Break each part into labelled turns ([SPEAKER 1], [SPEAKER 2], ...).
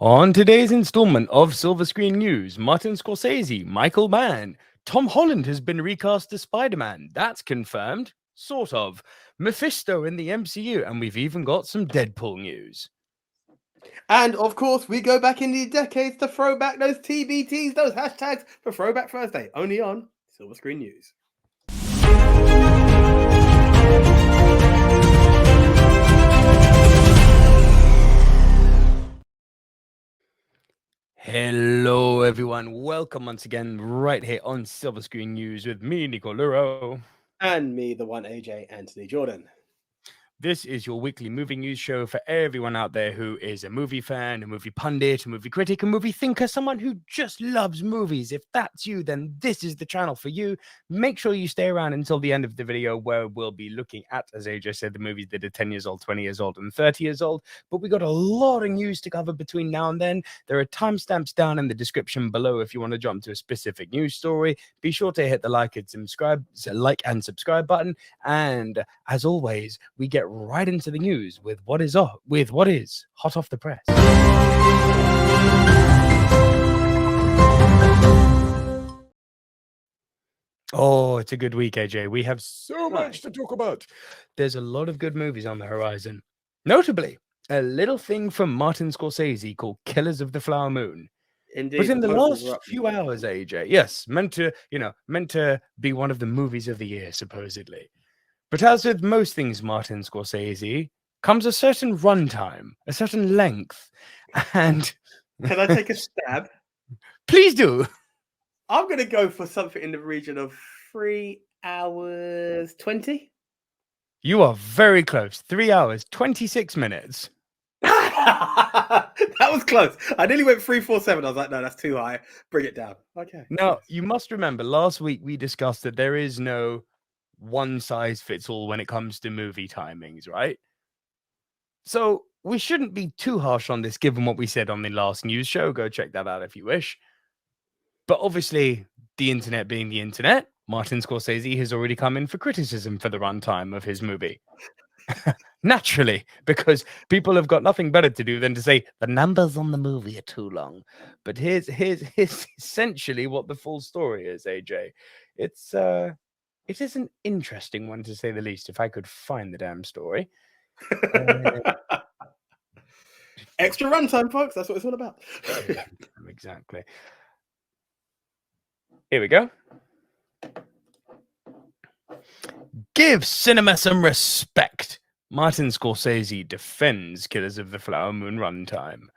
[SPEAKER 1] On today's installment of Silver Screen News, Martin Scorsese, Michael Mann, Tom Holland has been recast as Spiderman. That's confirmed, sort of. Mephisto in the MCU, and we've even got some Deadpool news.
[SPEAKER 2] And of course, we go back in the decades to throw back those TBTs, those hashtags for Throwback Thursday, only on Silver Screen News.
[SPEAKER 1] Hello, everyone. Welcome once again, right here on Silver Screen News with me, Nico Luro.
[SPEAKER 2] And me, the one AJ, Anthony Jordan.
[SPEAKER 1] This is your weekly movie news show for everyone out there who is a movie fan, a movie pundit, a movie critic, a movie thinker, someone who just loves movies. If that's you, then this is the channel for you. Make sure you stay around until the end of the video where we'll be looking at, as AJ said, the movies that are 10 years old, 20 years old, and 30 years old. But we got a lot of news to cover between now and then. There are timestamps down in the description below if you want to jump to a specific news story. Be sure to hit the like and subscribe button. And as always, we get right into the news with what is hot off the press. Oh, it's a good week, AJ. We have so much to talk about. There's a lot of good movies on the horizon. Notably, a little thing from Martin Scorsese called Killers of the Flower Moon.
[SPEAKER 2] Indeed.
[SPEAKER 1] But in the last few hours, AJ, yes, meant to be one of the movies of the year, supposedly. But as with most things Martin Scorsese, comes a certain runtime, a certain length, and...
[SPEAKER 2] Can I take a stab?
[SPEAKER 1] Please do.
[SPEAKER 2] I'm going to go for something in the region of 3 hours 20.
[SPEAKER 1] You are very close. 3 hours, 26 minutes.
[SPEAKER 2] That was close. I nearly went 347. I was like, no, that's too high. Bring it down. Okay.
[SPEAKER 1] Now, you must remember, last week we discussed that there is no one size fits all when it comes to movie timings, right? So we shouldn't be too harsh on this given what we said on the last news show. Go check that out if you wish. But obviously, the internet being the internet, Martin Scorsese has already come in for criticism for the runtime of his movie. Naturally, because people have got nothing better to do than to say the numbers on the movie are too long. But here's essentially what the full story is, AJ. It is an interesting one, to say the least, if I could find the damn story.
[SPEAKER 2] Extra runtime, folks. That's what it's all about.
[SPEAKER 1] Exactly. Here we go. Give cinema some respect. Martin Scorsese defends Killers of the Flower Moon runtime.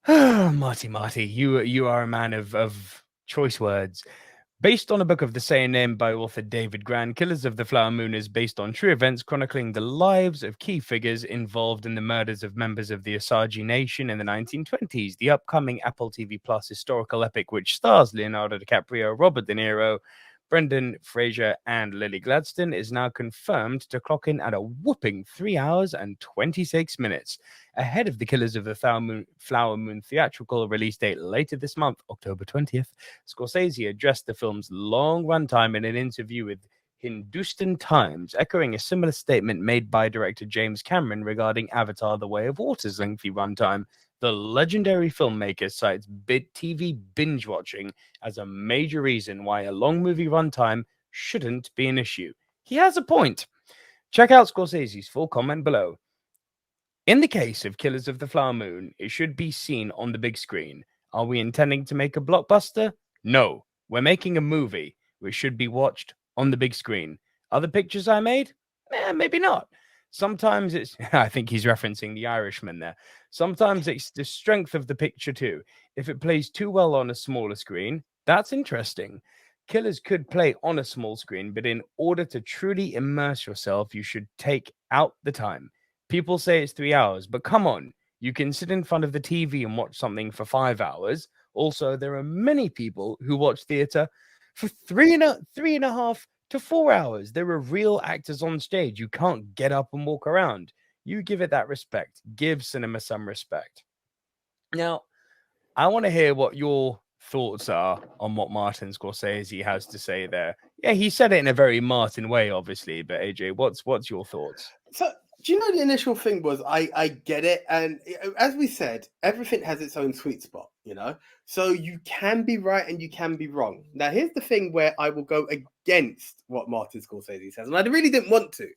[SPEAKER 1] Marty, you are a man of choice words. Based on a book of the same name by author David Grann, Killers of the Flower Moon is based on true events chronicling the lives of key figures involved in the murders of members of the Osage Nation in the 1920s. The upcoming Apple TV Plus historical epic, which stars Leonardo DiCaprio, Robert De Niro, Brendan Fraser, and Lily Gladstone, is now confirmed to clock in at a whopping 3 hours and 26 minutes, ahead of the Killers of the Flower Moon theatrical release date later this month, October 20th. Scorsese addressed the film's long runtime in an interview with Hindustan Times, echoing a similar statement made by director James Cameron regarding Avatar: The Way of Water's lengthy runtime. The legendary filmmaker cites TV binge watching as a major reason why a long movie runtime shouldn't be an issue. He has a point. Check out Scorsese's full comment below. In the case of Killers of the Flower Moon, it should be seen on the big screen. Are we intending to make a blockbuster? No. We're making a movie which should be watched on the big screen. Other pictures I made? Maybe not. Sometimes it's, I think he's referencing The Irishman there. Sometimes it's the strength of the picture too. If it plays too well on a smaller screen, that's interesting. Killers could play on a small screen, but in order to truly immerse yourself, you should take out the time. People say it's 3 hours, but come on. You can sit in front of the TV and watch something for 5 hours. Also, there are many people who watch theater for three and a half to 4 hours. There are real actors on stage. You can't get up and walk around. You give it that respect. Give cinema some respect. Now, I want to hear what your thoughts are on what Martin Scorsese has to say there. Yeah, he said it in a very Martin way, obviously, but AJ, what's your thoughts?
[SPEAKER 2] So Do you know the initial thing was I get it, and as we said, everything has its own sweet spot, you know. So you can be right and you can be wrong. Now here's the thing where I will go against what Martin Scorsese says, and I really didn't want to.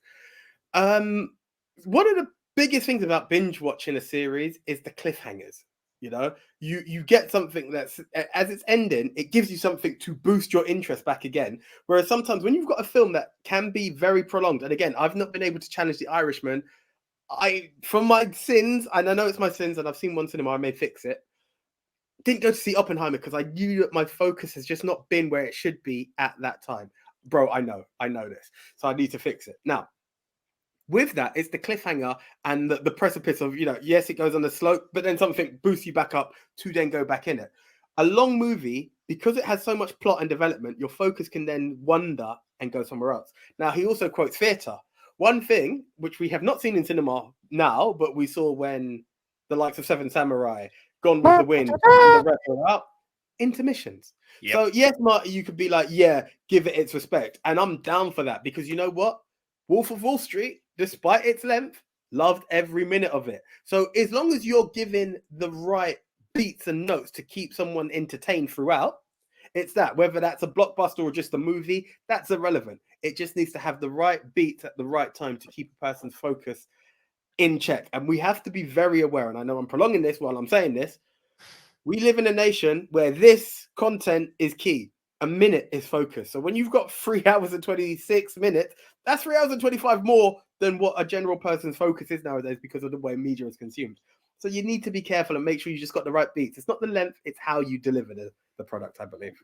[SPEAKER 2] One of the biggest things about binge watching a series is the cliffhangers. You know, you get something that's as it's ending, it gives you something to boost your interest back again. Whereas sometimes when you've got a film that can be very prolonged, and again, I've not been able to challenge The Irishman. From my sins, and I know it's my sins, and I've seen one cinema, I may fix it. Didn't go to see Oppenheimer because I knew that my focus has just not been where it should be at that time. Bro, I know this, so I need to fix it now. With that, it's the cliffhanger and the precipice of, you know, yes, it goes on the slope, but then something boosts you back up to then go back in it. A long movie, because it has so much plot and development, your focus can then wander and go somewhere else. Now, he also quotes theatre. One thing, which we have not seen in cinema now, but we saw when the likes of Seven Samurai, Gone with the Wind, and the rest are out, intermissions.
[SPEAKER 1] Yep.
[SPEAKER 2] So, yes, Marty, you could be like, yeah, give it its respect. And I'm down for that because you know what? Wolf of Wall Street, despite its length, loved every minute of it. So as long as you're giving the right beats and notes to keep someone entertained throughout, it's that. Whether that's a blockbuster or just a movie, that's irrelevant. It just needs to have the right beats at the right time to keep a person's focus in check. And we have to be very aware, and I know I'm prolonging this while I'm saying this, we live in a nation where this content is key. A minute is focus. So when you've got 3 hours and 26 minutes, that's 3 hours and 25 more than what a general person's focus is nowadays because of the way media is consumed. So you need to be careful and make sure you just got the right beats. It's not the length, it's how you deliver the product, I believe.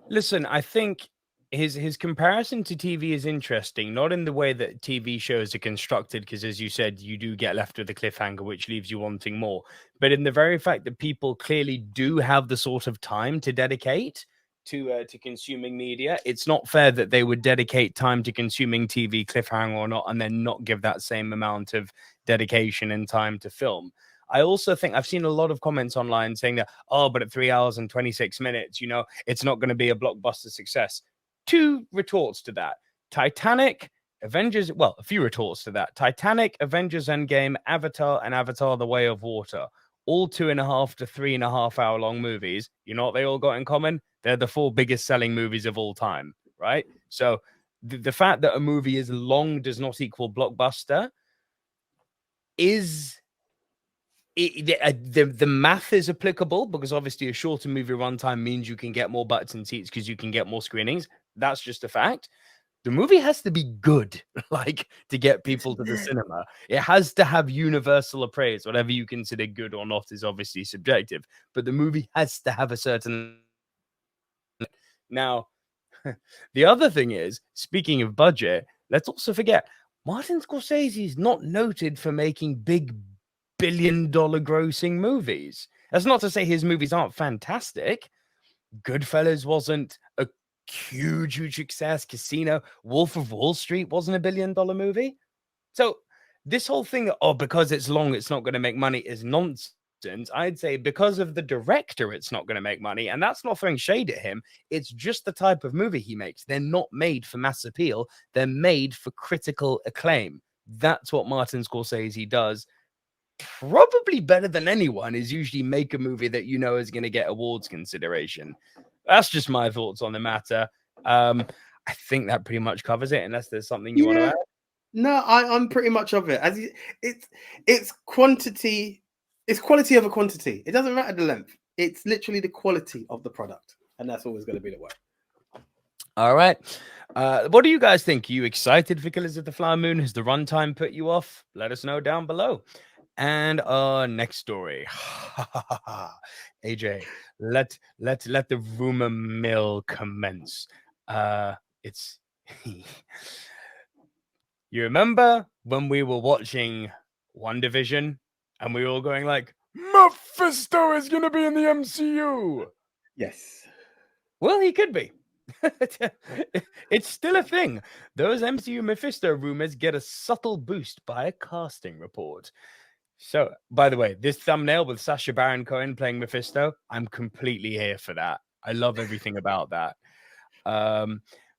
[SPEAKER 1] Listen, I think his comparison to TV is interesting, not in the way that TV shows are constructed, because as you said, you do get left with a cliffhanger, which leaves you wanting more. But in the very fact that people clearly do have the sort of time to dedicate to consuming media, it's not fair that they would dedicate time to consuming TV, cliffhanger or not, and then not give that same amount of dedication and time to film. I also think I've seen a lot of comments online saying that, oh, but at 3 hours and 26 minutes, you know, it's not going to be a blockbuster success. Two retorts to that. Titanic, Avengers, well, a few retorts to that. Titanic, Avengers Endgame, Avatar, and Avatar The Way of Water. All 2.5 to 3.5 hour long movies. You know what they all got in common? They're the 4 biggest selling movies of all time, right? So the fact that a movie is long does not equal blockbuster. Is the math is applicable because obviously a shorter movie runtime means you can get more butts and seats because you can get more screenings. That's just a fact. The movie has to be good, like, to get people to the cinema. It has to have universal appraise. Whatever you consider good or not is obviously subjective, but the movie has to have a certain. Now, the other thing is, speaking of budget, let's also forget Martin Scorsese is not noted for making big billion-dollar grossing movies. That's not to say his movies aren't fantastic. Goodfellas wasn't a huge success. Casino, Wolf of Wall Street wasn't a billion-dollar movie. So this whole thing, oh, because it's long, it's not going to make money, is nonsense. I'd say because of the director, it's not going to make money. And that's not throwing shade at him. It's just the type of movie he makes. They're not made for mass appeal. They're made for critical acclaim. That's what Martin Scorsese does. Probably better than anyone is usually make a movie that you know is going to get awards consideration. That's just my thoughts on the matter. I think that pretty much covers it, unless there's something you want to add.
[SPEAKER 2] No, I'm pretty much of it. It's quantity, it's quality over quantity. It doesn't matter the length. It's literally the quality of the product, and that's always going to be the way.
[SPEAKER 1] All right. What do you guys think? Are you excited for Killers of the Flower Moon? Has the runtime put you off? Let us know down below. And our next story. AJ, let the rumor mill commence. It's you remember when we were watching WandaVision and we were all going like, Mephisto is gonna be in the MCU.
[SPEAKER 2] Yes.
[SPEAKER 1] Well, he could be. It's still a thing. Those MCU Mephisto rumors get a subtle boost by a casting report. So, by the way, this thumbnail with Sacha Baron Cohen playing Mephisto, I'm completely here for that. I love everything about that.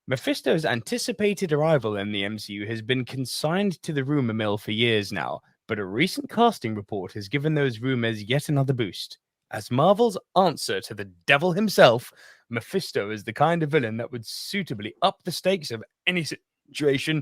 [SPEAKER 1] Mephisto's anticipated arrival in the MCU has been consigned to the rumor mill for years now, but a recent casting report has given those rumors yet another boost. As Marvel's answer to the devil himself, Mephisto is the kind of villain that would suitably up the stakes of any situation,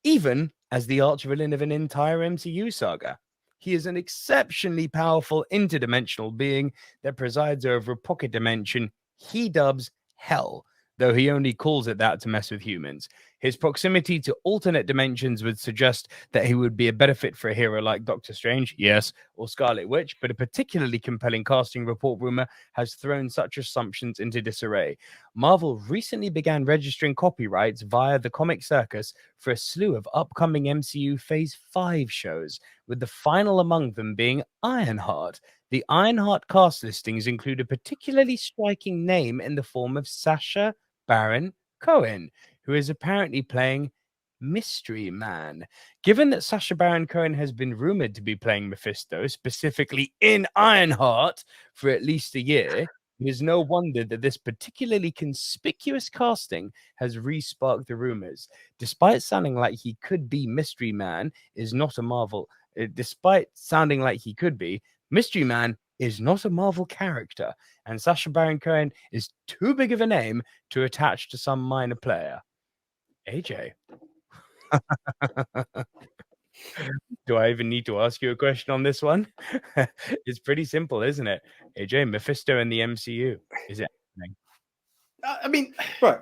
[SPEAKER 1] even as the arch-villain of an entire MCU saga. He is an exceptionally powerful interdimensional being that presides over a pocket dimension he dubs Hell, though he only calls it that to mess with humans. His proximity to alternate dimensions would suggest that he would be a better fit for a hero like Doctor Strange, yes, or Scarlet Witch, but a particularly compelling casting report rumor has thrown such assumptions into disarray. Marvel recently began registering copyrights via the Comic Circus for a slew of upcoming MCU Phase 5 shows, with the final among them being Ironheart. The Ironheart cast listings include a particularly striking name in the form of Sacha Baron Cohen, who is apparently playing Mystery Man. Given that Sacha Baron Cohen has been rumored to be playing Mephisto, specifically in Ironheart, for at least a year, it is no wonder that this particularly conspicuous casting has re-sparked the rumors. Despite sounding like he could be Mystery Man, is not a Marvel. Despite sounding like he could be, Mystery Man is not a Marvel character, and Sacha Baron Cohen is too big of a name to attach to some minor player. AJ, do I even need to ask you a question on this one? It's pretty simple, isn't it? AJ, Mephisto in the MCU. Is it happening?
[SPEAKER 2] I mean, right.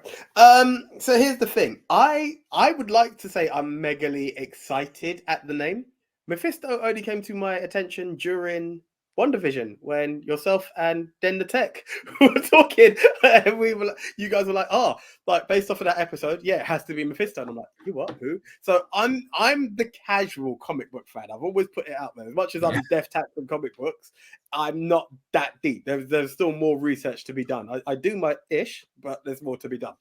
[SPEAKER 2] So here's the thing. I would like to say I'm megally excited at the name. Mephisto only came to my attention during WandaVision when yourself and Den the Tech were talking. And you guys were like, oh, like based off of that episode, yeah, it has to be Mephisto. And I'm like, you what? Who? So I'm the casual comic book fan. I've always put it out there. As much as I'm deaf tapped from comic books, I'm not that deep. There's still more research to be done. I do my ish, but there's more to be done.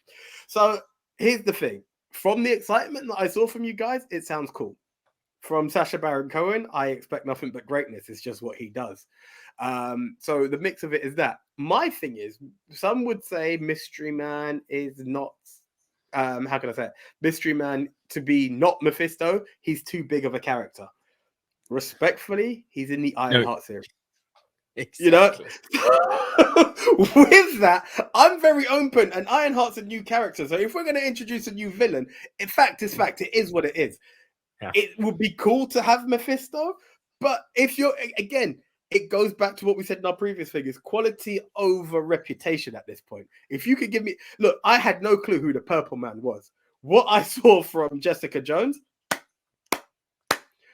[SPEAKER 2] So here's the thing. From the excitement that I saw from you guys, it sounds cool. From Sacha Baron Cohen, I expect nothing but greatness. It's just what he does. So the mix of it is that. My thing is, some would say Mystery Man is not, how can I say it? Mystery Man to be not Mephisto, he's too big of a character. Respectfully, he's in the Ironheart series.
[SPEAKER 1] Exactly.
[SPEAKER 2] You know, with that, I'm very open, and Ironheart's a new character. So if we're going to introduce a new villain, in fact, it is what it is. Yeah. It would be cool to have Mephisto, but if you're, again, it goes back to what we said in our previous figures, quality over reputation at this point. If you could give me, look, I had no clue who the Purple Man was. What I saw from Jessica Jones.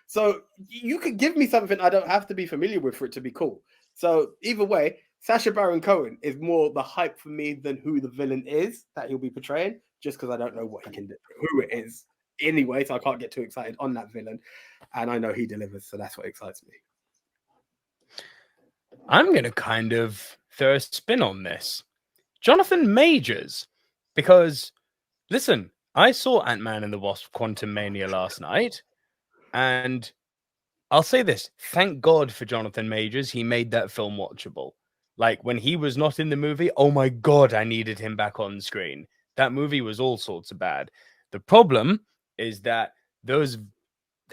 [SPEAKER 2] So you could give me something I don't have to be familiar with for it to be cool. So either way, Sacha Baron Cohen is more the hype for me than who the villain is that he'll be portraying, just because I don't know what he can do, who it is. Anyway, so I can't get too excited on that villain, and I know he delivers, so that's what excites me.
[SPEAKER 1] I'm going to kind of throw a spin on this. Jonathan Majors, because, listen, I saw Ant-Man and the Wasp Quantumania last night, and I'll say this, thank God for Jonathan Majors, he made that film watchable. Like, when he was not in the movie, oh my God, I needed him back on screen. That movie was all sorts of bad. The problem is that those,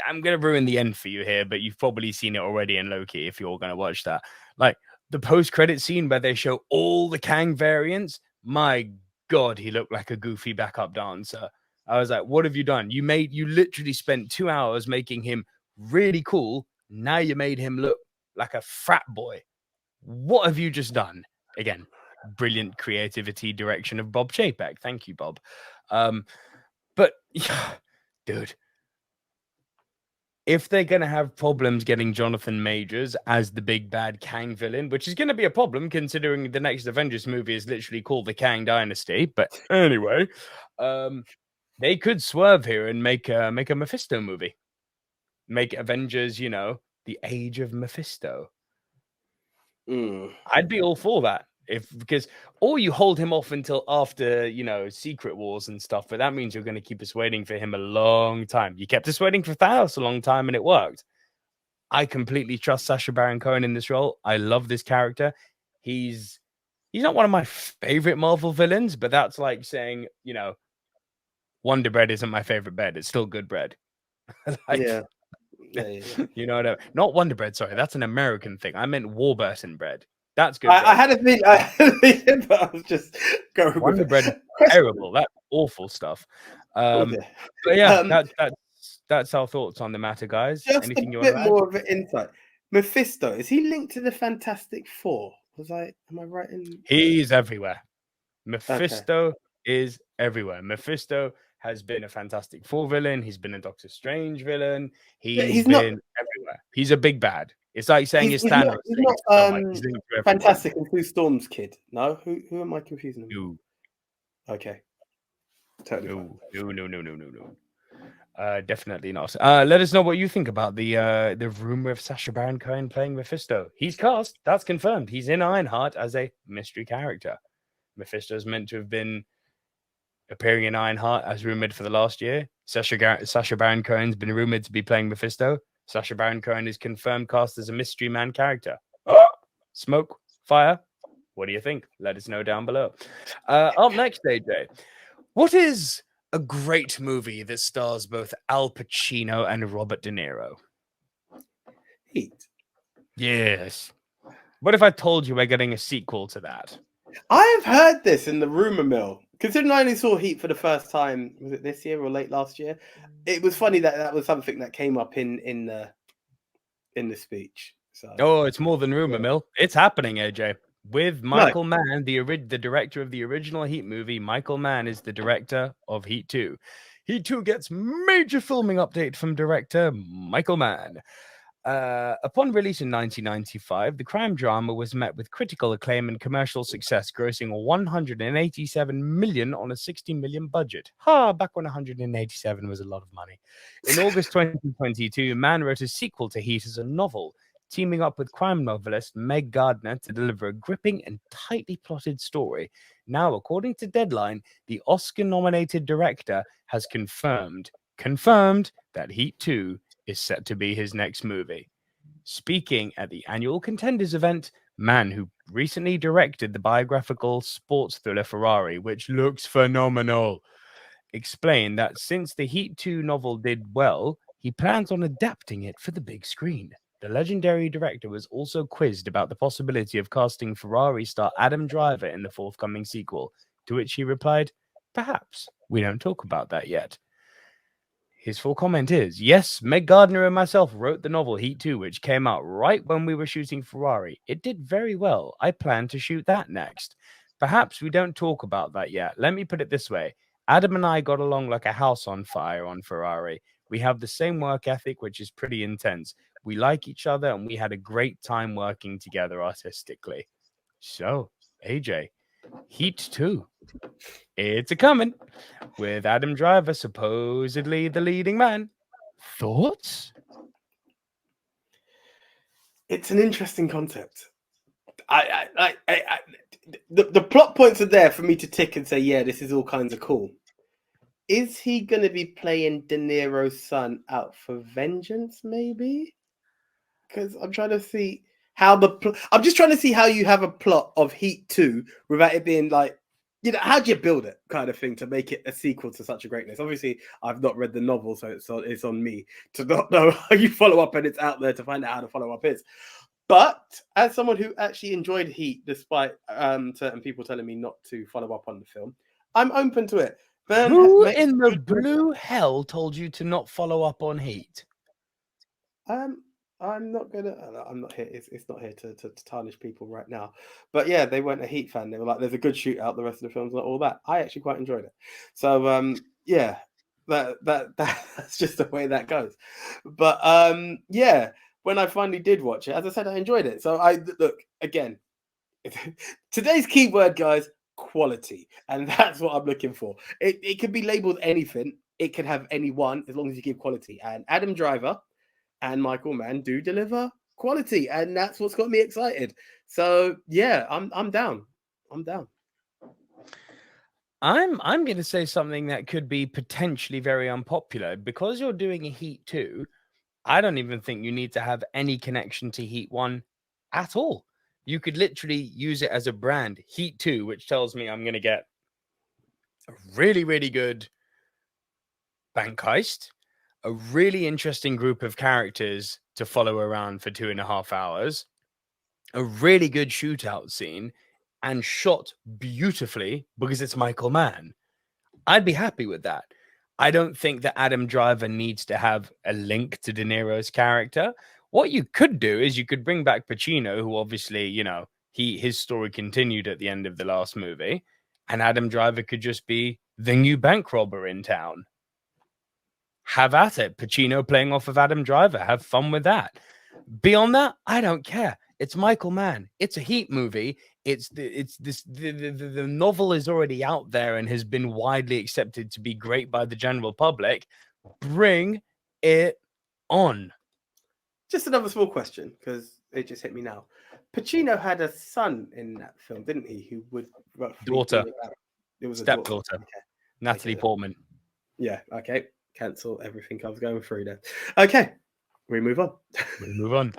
[SPEAKER 1] I'm going to ruin the end for you here, but you've probably seen it already in Loki if you're going to watch that. Like, the post-credit scene where they show all the Kang variants, my God, he looked like a goofy backup dancer. I was like, what have you done? You literally spent 2 hours making him really cool. Now you made him look like a frat boy. What have you just done? Again, brilliant creativity direction of Bob Chapek. Thank you, Bob. But dude, if they're going to have problems getting Jonathan Majors as the big bad Kang villain, which is going to be a problem considering the next Avengers movie is literally called the Kang Dynasty. But anyway, they could swerve here and make a Mephisto movie. Make Avengers, the Age of Mephisto. I'd be all for that. Or you hold him off until after, Secret Wars and stuff, but that means you're going to keep us waiting for him a long time. You kept us waiting for Thanos a long time and it worked. I completely trust Sacha Baron Cohen in this role. I love this character. He's not one of my favorite Marvel villains, but that's like saying, Wonder Bread isn't my favorite bread. It's still good bread.
[SPEAKER 2] Yeah.
[SPEAKER 1] You know what I mean? Not Wonder Bread, sorry. That's an American thing. I meant Warburton bread. That's good bread.
[SPEAKER 2] I had a thing, but I was just going with
[SPEAKER 1] Wonder
[SPEAKER 2] it.
[SPEAKER 1] Bread is terrible. That's awful stuff.
[SPEAKER 2] Oh,
[SPEAKER 1] But
[SPEAKER 2] dear.
[SPEAKER 1] yeah, that's our thoughts on the matter, guys.
[SPEAKER 2] Just a
[SPEAKER 1] Anything you want
[SPEAKER 2] bit
[SPEAKER 1] to add?
[SPEAKER 2] more of an insight. Mephisto, is he linked to the Fantastic Four? Am I right in?
[SPEAKER 1] He's everywhere.
[SPEAKER 2] Okay.
[SPEAKER 1] Mephisto is everywhere. Mephisto has been a Fantastic Four villain. He's been a Doctor Strange villain. He's
[SPEAKER 2] not
[SPEAKER 1] been everywhere. He's a big bad. It's like saying
[SPEAKER 2] he's
[SPEAKER 1] it's Thanos.
[SPEAKER 2] he's
[SPEAKER 1] saying
[SPEAKER 2] not
[SPEAKER 1] it's Star Wars. He's linked to everyone.
[SPEAKER 2] Fantastic and Two Storms kid. No, who am I confusing him with?
[SPEAKER 1] No,
[SPEAKER 2] Okay. Totally fine.
[SPEAKER 1] no. Definitely not. Let us know what you think about the rumor of Sacha Baron Cohen playing Mephisto. He's cast. That's confirmed. He's in Ironheart as a mystery character. Mephisto's meant to have been appearing in Ironheart as rumored for the last year. Sacha Baron Cohen's been rumored to be playing Mephisto. Sacha Baron Cohen is confirmed cast as a mystery man character. Smoke, fire. What do you think? Let us know down below. Up next, AJ. What is a great movie that stars both Al Pacino and Robert De Niro?
[SPEAKER 2] Heat.
[SPEAKER 1] Yes. What if I told you we're getting a sequel to that?
[SPEAKER 2] I have heard this in the rumor mill. Considering I only saw Heat for the first time, was it this year or late last year? It was funny that was something that came up in the speech. So.
[SPEAKER 1] Oh, it's more than rumor mill. It's happening, AJ. With Michael Mann, the director of the original Heat movie. Michael Mann is the director of Heat 2. Heat 2 gets major filming update from director Michael Mann. Upon release in 1995, the crime drama was met with critical acclaim and commercial success, grossing 187 million on a 60 million budget. Back when 187 was a lot of money. In August 2022, Mann wrote a sequel to Heat as a novel, teaming up with crime novelist Meg Gardner to deliver a gripping and tightly plotted story. Now, according to Deadline, the Oscar-nominated director has confirmed that Heat 2 is set to be his next movie. Speaking at the annual Contenders event, Mann, who recently directed the biographical sports thriller Ferrari, which looks phenomenal, explained that since the Heat 2 novel did well, he plans on adapting it for the big screen. The legendary director was also quizzed about the possibility of casting Ferrari star Adam Driver in the forthcoming sequel, to which he replied, "Perhaps. We don't talk about that yet." His full comment is, yes, Meg Gardner and myself wrote the novel Heat 2, which came out right when we were shooting Ferrari. It did very well. I plan to shoot that next. Perhaps we don't talk about that yet. Let me put it this way. Adam and I got along like a house on fire on Ferrari. We have the same work ethic, which is pretty intense. We like each other, and we had a great time working together artistically. So, AJ, Heat 2. It's a coming, with Adam Driver supposedly the leading man. Thoughts?
[SPEAKER 2] It's an interesting concept. The plot points are there for me to tick and say, yeah, this is all kinds of cool. Is he going to be playing De Niro's son out for vengeance, maybe? Because I'm trying to see how I'm just trying to see how you have a plot of Heat 2 without it being like, how do you build it kind of thing to make it a sequel to such a greatness? Obviously, I've not read the novel, so it's on me to not know how you follow up, and it's out there to find out how the follow up is. But as someone who actually enjoyed Heat, despite certain people telling me not to follow up on the film, I'm open to it.
[SPEAKER 1] Who in the blue hell told you to not follow up on Heat?
[SPEAKER 2] I'm not here. It's not here to tarnish people right now. But yeah, they weren't a Heat fan. They were like, "There's a good shootout. The rest of the film's not all that." I actually quite enjoyed it. So yeah, that's just the way that goes. But yeah, when I finally did watch it, as I said, I enjoyed it. So I look again. Today's keyword, guys, quality, and that's what I'm looking for. It could be labeled anything. It could have anyone as long as you give quality. And Adam Driver and Michael Mann do deliver quality, and that's what's got me excited. So yeah, I'm down. I'm down.
[SPEAKER 1] I'm going to say something that could be potentially very unpopular. Because you're doing a Heat 2, I don't even think you need to have any connection to Heat 1 at all. You could literally use it as a brand, Heat 2, which tells me I'm going to get a really, really good bank heist, a really interesting group of characters to follow around for 2.5 hours, a really good shootout scene, and shot beautifully because it's Michael Mann. I'd be happy with that. I don't think that Adam Driver needs to have a link to De Niro's character. What you could do is you could bring back Pacino, who obviously, his story continued at the end of the last movie, and Adam Driver could just be the new bank robber in town. Have at it. Pacino playing off of Adam Driver. Have fun with that. Beyond that, I don't care. It's Michael Mann. It's a Heat movie. The novel is already out there and has been widely accepted to be great by the general public. Bring it on.
[SPEAKER 2] Just another small question, because it just hit me now. Pacino had a son in that film, didn't he? Who would
[SPEAKER 1] daughter.
[SPEAKER 2] It was a
[SPEAKER 1] stepdaughter.
[SPEAKER 2] Okay.
[SPEAKER 1] Natalie Portman.
[SPEAKER 2] Yeah. Okay. Cancel everything I was going through there. Okay. We move on.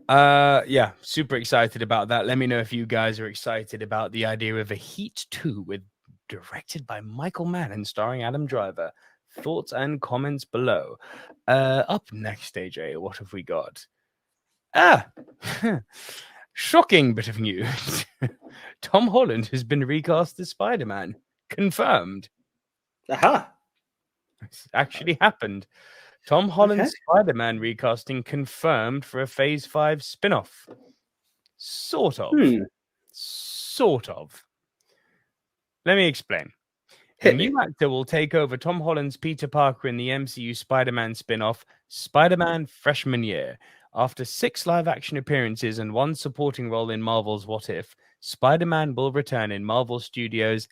[SPEAKER 1] Yeah, super excited about that. Let me know if you guys are excited about the idea of a Heat 2 directed by Michael Mann and starring Adam Driver. Thoughts and comments below. Up next, AJ, what have we got? Shocking bit of news. Tom Holland has been recast as Spider-Man. Confirmed.
[SPEAKER 2] Aha.
[SPEAKER 1] It's actually happened. Tom Holland's Spider-Man recasting confirmed for a Phase 5 spin-off. Sort of. Sort of. Let me explain. A new actor will take over Tom Holland's Peter Parker in the MCU Spider-Man spin-off, Spider-Man Freshman Year. After 6 live-action appearances and 1 supporting role in Marvel's What If, Spider-Man will return in Marvel Studios'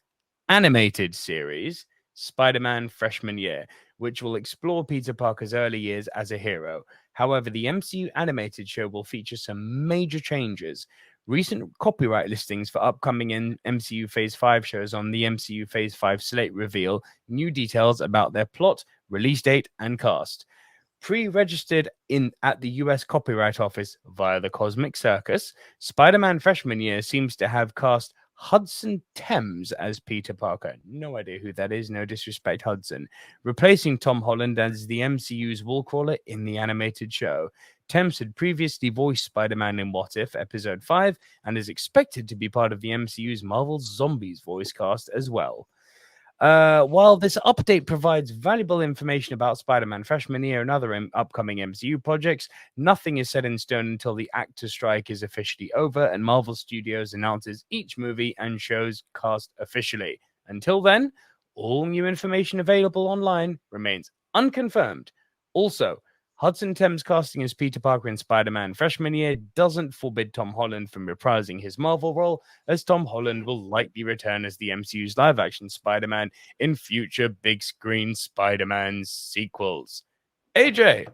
[SPEAKER 1] animated series, Spider-Man Freshman Year, which will explore Peter Parker's early years as a hero. However, the MCU animated show will feature some major changes. Recent copyright listings for upcoming MCU Phase 5 shows on the MCU Phase 5 slate reveal new details about their plot, release date, and cast. Pre-registered at the US Copyright Office via the Cosmic Circus, Spider-Man Freshman Year seems to have cast Hudson Thames as Peter Parker. No idea who that is, no disrespect, Hudson. Replacing Tom Holland as the MCU's wallcrawler in the animated show. Thames had previously voiced Spider-Man in What If, Episode 5, and is expected to be part of the MCU's Marvel Zombies voice cast as well. While this update provides valuable information about Spider-Man Freshman Year and other upcoming MCU projects, nothing is set in stone until the actor strike is officially over and Marvel Studios announces each movie and show's cast officially. Until then, all new information available online remains unconfirmed. Also, Hudson Thames casting as Peter Parker in Spider-Man Freshman Year doesn't forbid Tom Holland from reprising his Marvel role, as Tom Holland will likely return as the MCU's live-action Spider-Man in future big-screen Spider-Man sequels. AJ,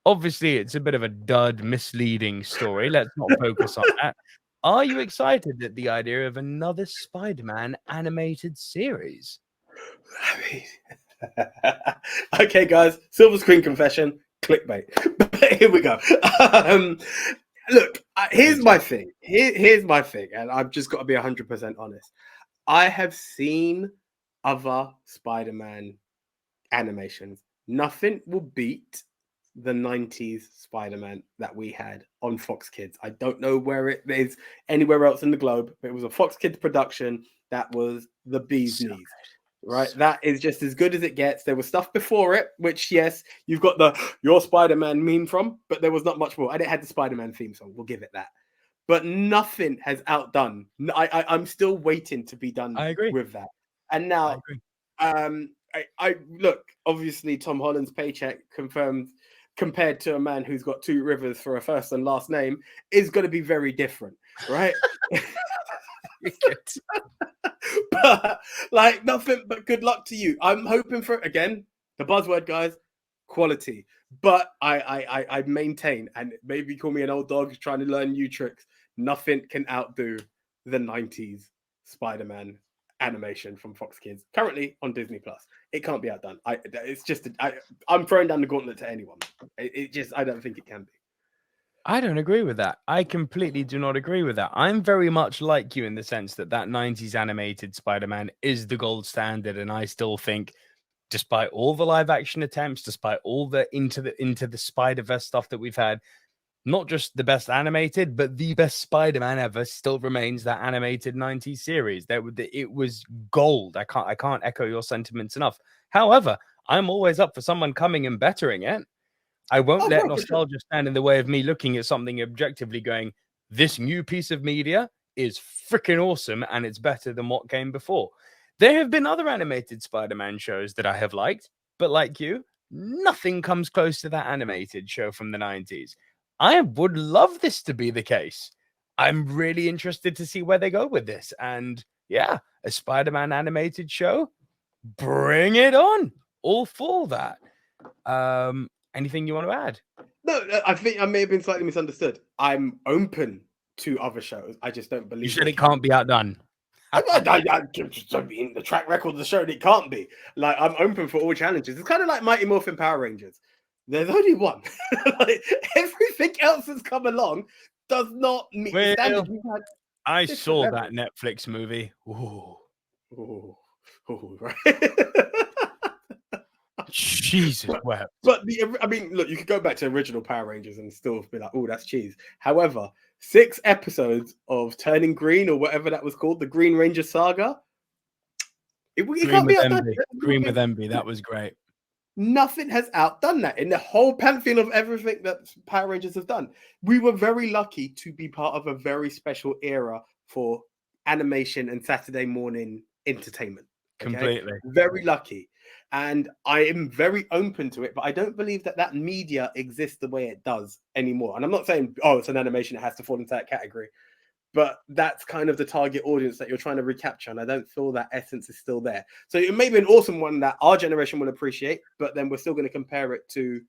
[SPEAKER 1] obviously it's a bit of a dud, misleading story. Let's not focus on that. Are you excited at the idea of another Spider-Man animated series?
[SPEAKER 2] Okay, guys, silver screen confession. Clickbait. Here we go. Look, here's my thing. Here's my thing, and I've just got to be 100% honest. I have seen other Spider-Man animations. Nothing will beat the 90s Spider-Man that we had on Fox Kids. I don't know where it is anywhere else in the globe, but it was a Fox Kids production that was the bee's knees. Right, that is just as good as it gets. There was stuff before it, which, yes, you've got the Your Spider-Man meme from, but there was not much more. And it had the Spider-Man theme song. We'll give it that. But nothing has outdone. I'm still waiting to be done with that. And now, I look, obviously, Tom Holland's paycheck confirmed compared to a man who's got 2 rivers for a first and last name is going to be very different, right? But like nothing but good luck to you. I'm hoping for, again, the buzzword, guys, quality. But I maintain, and maybe call me an old dog trying to learn new tricks, nothing can outdo the 90s Spider-Man animation from Fox Kids, currently on Disney Plus. It can't be outdone. I'm throwing down the gauntlet to anyone. I don't think it can be.
[SPEAKER 1] I don't agree with that. I completely do not agree with that. I'm very much like you in the sense that 90s animated Spider-Man is the gold standard, and I still think despite all the live action attempts, despite all the into the Spider-Verse stuff that we've had, not just the best animated, but the best Spider-Man ever still remains that animated 90s series. It was gold. I can't echo your sentiments enough. However, I'm always up for someone coming and bettering it. I won't let nostalgia stand in the way of me looking at something objectively going, this new piece of media is freaking awesome and it's better than what came before. There have been other animated Spider-Man shows that I have liked, but like you, nothing comes close to that animated show from the 90s. I would love this to be the case. I'm really interested to see where they go with this. And yeah, a Spider-Man animated show, bring it on. All for that. Anything you want to add?
[SPEAKER 2] No, I think I may have been slightly misunderstood. I'm open to other shows. I just don't believe
[SPEAKER 1] you said it can't be outdone.
[SPEAKER 2] The track record of the show, it can't be. Like, I'm open for all challenges. It's kind of like Mighty Morphin Power Rangers. There's only one. Like, everything else that's come along does not meet the standard.
[SPEAKER 1] I saw that Netflix movie. Ooh.
[SPEAKER 2] Ooh, right.
[SPEAKER 1] Jesus wept.
[SPEAKER 2] But I mean, look, you could go back to original Power Rangers and still be like, oh, that's cheese. However, 6 episodes of Turning Green or whatever that was called, the Green Ranger saga.
[SPEAKER 1] Green with Envy. That was great.
[SPEAKER 2] Nothing has outdone that in the whole pantheon of everything that Power Rangers have done. We were very lucky to be part of a very special era for animation and Saturday morning entertainment. Okay?
[SPEAKER 1] Completely.
[SPEAKER 2] Very lucky. And I am very open to it, but I don't believe that media exists the way it does anymore. And I'm not saying, oh, it's an animation, it has to fall into that category. But that's kind of the target audience that you're trying to recapture. And I don't feel that essence is still there. So it may be an awesome one that our generation will appreciate, but then we're still going to compare it to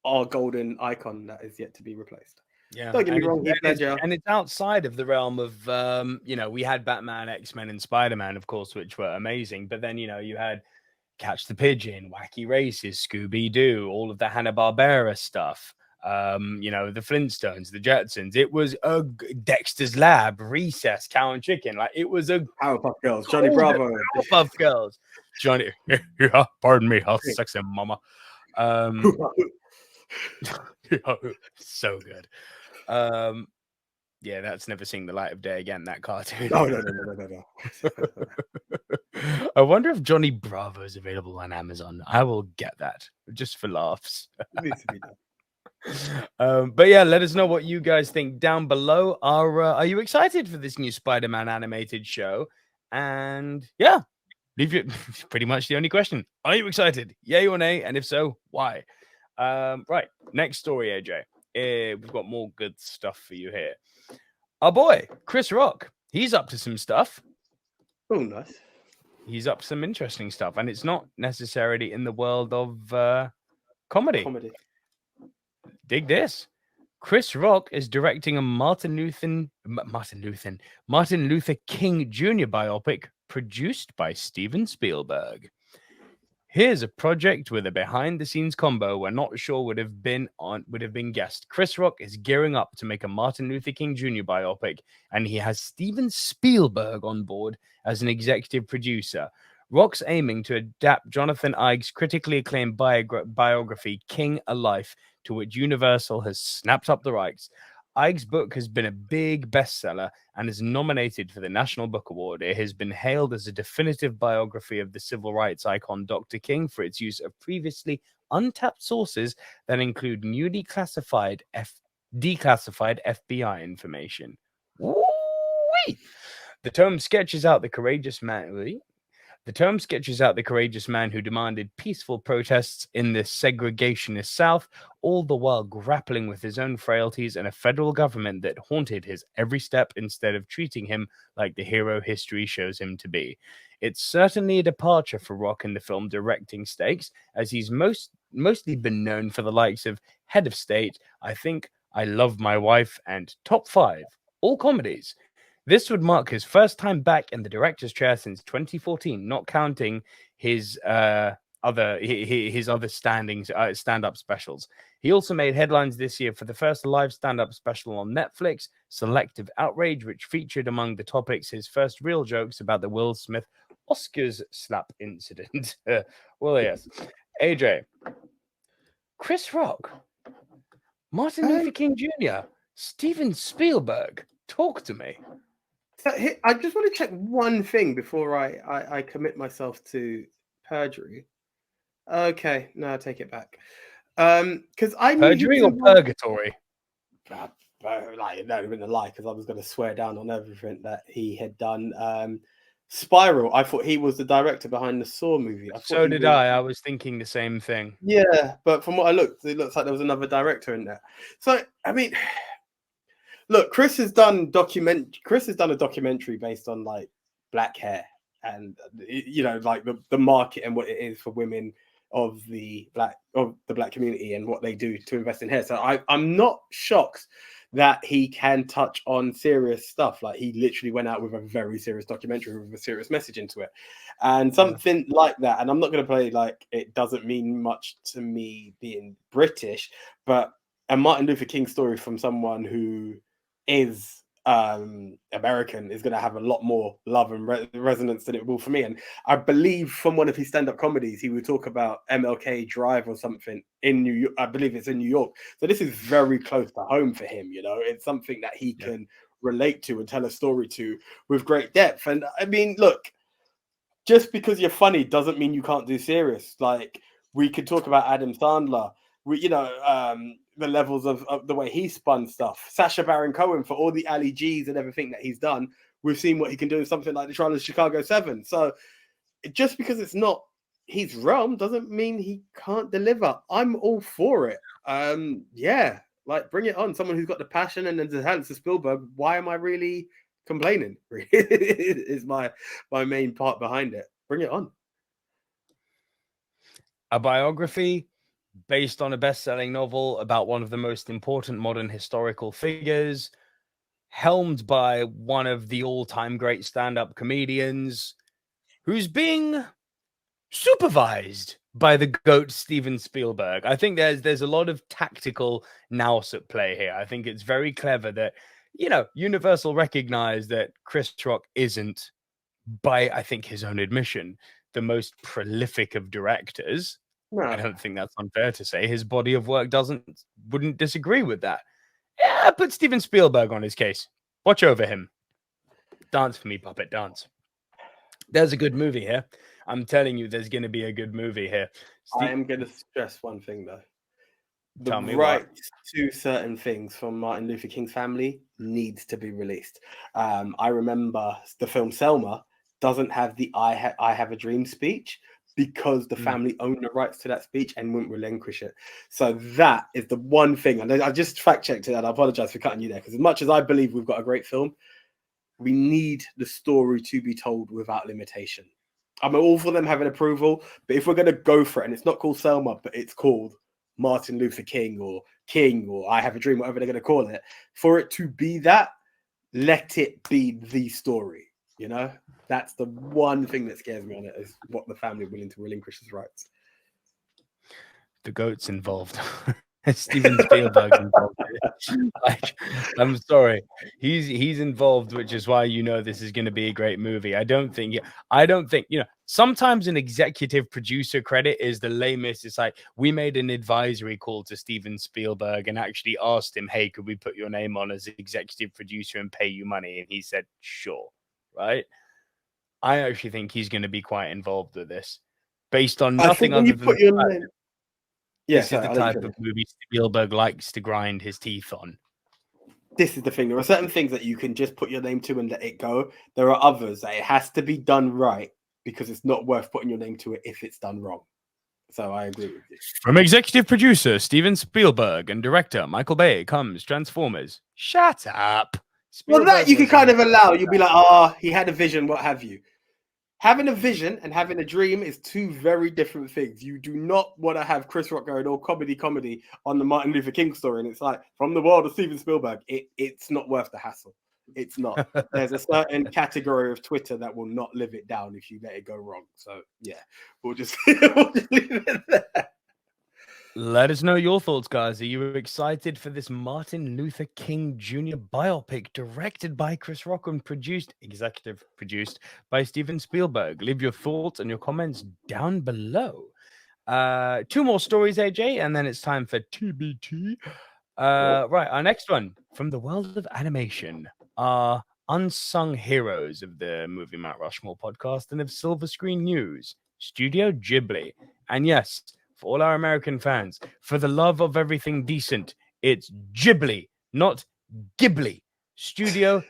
[SPEAKER 2] our golden icon that is yet to be replaced.
[SPEAKER 1] Yeah.
[SPEAKER 2] Don't get me wrong.
[SPEAKER 1] And it's outside of the realm of, we had Batman, X-Men, and Spider-Man, of course, which were amazing. But then, you had Catch the Pigeon, Wacky Races, Scooby-Doo, all of the Hanna-Barbera stuff. The Flintstones, the Jetsons. It was a Dexter's Lab, Recess, Cow and Chicken. Like, it was a
[SPEAKER 2] Powerpuff Girls, Johnny Bravo,
[SPEAKER 1] Powerpuff Girls, Johnny. Yeah, pardon me, I'll sex him, mama. So good. Yeah, that's never seen the light of day again, that cartoon.
[SPEAKER 2] No.
[SPEAKER 1] I wonder if Johnny Bravo is available on Amazon. I will get that just for laughs.
[SPEAKER 2] It needs to be done.
[SPEAKER 1] But yeah, let us know what you guys think down below. Are you excited for this new Spider-Man animated show? And yeah, leave it. Pretty much the only question. Are you excited? Yay or nay? And if so, why? Right, next story, AJ. We've got more good stuff for you here. Our boy Chris Rock, he's up to some stuff.
[SPEAKER 2] Oh, nice.
[SPEAKER 1] He's up to some interesting stuff, and it's not necessarily in the world of comedy. Dig this. Chris Rock is directing a Martin Luther King Jr. biopic produced by Steven Spielberg. Here's a project with a behind-the-scenes combo we're not sure would have been guessed. Chris Rock is gearing up to make a Martin Luther King Jr. biopic, and he has Steven Spielberg on board as an executive producer. Rock's aiming to adapt Jonathan Ives' critically acclaimed biography, King: A Life, to which Universal has snapped up the rights. Ives' book has been a big bestseller and is nominated for the National Book Award. It has been hailed as a definitive biography of the civil rights icon Dr. King for its use of previously untapped sources that include newly declassified FBI information. Woo-wee! The tome sketches out the courageous man who demanded peaceful protests in the segregationist South, all the while grappling with his own frailties and a federal government that haunted his every step instead of treating him like the hero history shows him to be. It's certainly a departure for Rock in the film directing stakes, as he's mostly been known for the likes of Head of State, I Think, I Love My Wife, and Top 5, all comedies. This would mark his first time back in the director's chair since 2014, not counting his other stand-up specials. He also made headlines this year for the first live stand-up special on Netflix, Selective Outrage, which featured among the topics his first real jokes about the Will Smith Oscars slap incident. Well, yes. AJ, Chris Rock, Martin Luther King Jr., Steven Spielberg. Talk to me.
[SPEAKER 2] So I just want to check one thing before I commit myself to perjury. Okay, no, I take it back. Because I knew he was
[SPEAKER 1] Perjury or
[SPEAKER 2] involved.
[SPEAKER 1] purgatory?
[SPEAKER 2] Like, no, it would a lie because I was going to swear down on everything that he had done. Spiral. I thought he was the director behind the Saw movie.
[SPEAKER 1] So did I. I was thinking the same thing.
[SPEAKER 2] Yeah, but from what I looked, it looks like there was another director in there. So I mean, look, Chris has done a documentary based on like black hair and like the market and what it is for women of the black community and what they do to invest in hair. So I'm not shocked that he can touch on serious stuff. Like he literally went out with a very serious documentary with a serious message into it, and something like that. And I'm not going to play like it doesn't mean much to me being British, but a Martin Luther King story from someone who is American is going to have a lot more love and resonance than it will for me. And I believe from one of his stand-up comedies, he would talk about MLK Drive or something in New York. I believe it's in New York. So this is very close to home for him. It's something that he can relate to and tell a story to with great depth. And I mean, look, just because you're funny doesn't mean you can't do serious. Like we could talk about Adam Sandler. The levels of the way he spun stuff. Sacha Baron Cohen, for all the Ali G's and everything that he's done, we've seen what he can do in something like the trial of Chicago 7. So just because it's not his realm doesn't mean he can't deliver. I'm all for it. Like bring it on. Someone who's got the passion and the talent to Spielberg. Why am I really complaining? Is my main part behind it. Bring it on.
[SPEAKER 1] A biography based on a best-selling novel about one of the most important modern historical figures, helmed by one of the all-time great stand-up comedians, who's being supervised by the GOAT Steven Spielberg. I think there's a lot of tactical nous at play here. I think it's very clever that, Universal recognized that Chris Rock isn't, by I think his own admission, the most prolific of directors. No. I don't think that's unfair to say. His body of work wouldn't disagree with that. Yeah, put Steven Spielberg on his case. Watch over him. Dance for me, puppet, dance. There's a good movie here. I'm telling you, there's going to be a good movie here.
[SPEAKER 2] I am going to stress one thing, though.
[SPEAKER 1] Tell me
[SPEAKER 2] rights to certain things from Martin Luther King's family needs to be released. I remember the film Selma doesn't have the I have a dream speech because the family owned the rights to that speech and wouldn't relinquish it. So that is the one thing. And I just fact-checked it, and I apologize for cutting you there, because as much as I believe we've got a great film, we need the story to be told without limitation. I'm all for them having approval, but if we're going to go for it, and it's not called Selma, but it's called Martin Luther King or I Have a Dream, whatever they're going to call it, for it to be that, let it be the story. That's the one thing that scares me on it, is what the family are willing to relinquish as rights.
[SPEAKER 1] The GOAT's involved. Steven Spielberg's involved. I'm sorry, he's involved, which is why this is going to be a great movie. I don't think sometimes an executive producer credit is the lamest. It's like, we made an advisory call to Steven Spielberg and actually asked him, hey, could we put your name on as executive producer and pay you money? And he said, sure. Right? I actually think he's going to be quite involved with this, based on nothing other than
[SPEAKER 2] put your name.
[SPEAKER 1] This is the type of movie Spielberg likes to grind his teeth on.
[SPEAKER 2] This is the thing. There are certain things that you can just put your name to and let it go. There are others that it has to be done right, because it's not worth putting your name to it if it's done wrong. So I agree with you.
[SPEAKER 1] From executive producer Steven Spielberg and director Michael Bay comes Transformers. Shut up.
[SPEAKER 2] Spielberg, well, that you can kind of allow. You'll be like, he had a vision, what have you. Having a vision and having a dream is two very different things. You do not want to have Chris Rock going all comedy on the Martin Luther King story. And it's like, from the world of Steven Spielberg, it's not worth the hassle. It's not. There's a certain category of Twitter that will not live it down if you let it go wrong. So, yeah, we'll just leave it there.
[SPEAKER 1] Let us know your thoughts, guys. Are you excited for this Martin Luther King Jr. biopic directed by Chris Rock and executive produced by Steven Spielberg? Leave your thoughts and your comments down below. Two more stories, AJ, and then it's time for TBT. Right, our next one from the world of animation are unsung heroes of the Movie Mount Rushmore podcast and of Silver Screen News, Studio Ghibli. And yes, for all our American fans, for the love of everything decent, it's Ghibli, not Ghibli. Studio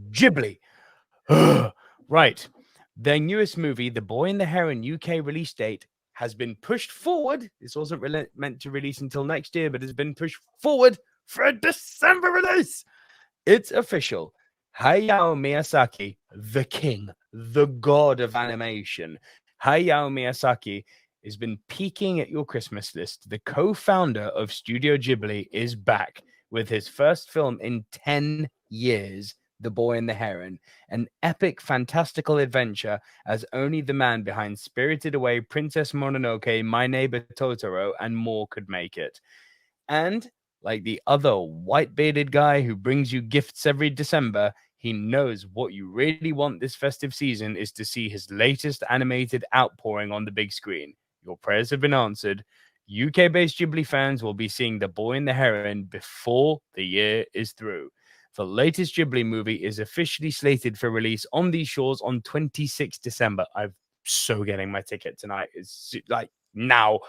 [SPEAKER 1] Ghibli. Right. Their newest movie, The Boy and the Heron UK release date has been pushed forward. This wasn't meant to release until next year, but has been pushed forward for a December release. It's official. Hayao Miyazaki, the king, the god of animation. Hayao Miyazaki has been peaking at your Christmas list. The co-founder of Studio Ghibli is back with his first film in 10 years, The Boy and the Heron, an epic, fantastical adventure as only the man behind Spirited Away, Princess Mononoke, My Neighbor Totoro, and more could make it. And like the other white-bearded guy who brings you gifts every December, he knows what you really want this festive season is to see his latest animated outpouring on the big screen. Your prayers have been answered. UK-based Ghibli fans will be seeing The Boy and the Heron before the year is through. The latest Ghibli movie is officially slated for release on these shores on 26 December. I'm so getting my ticket tonight. It's like now.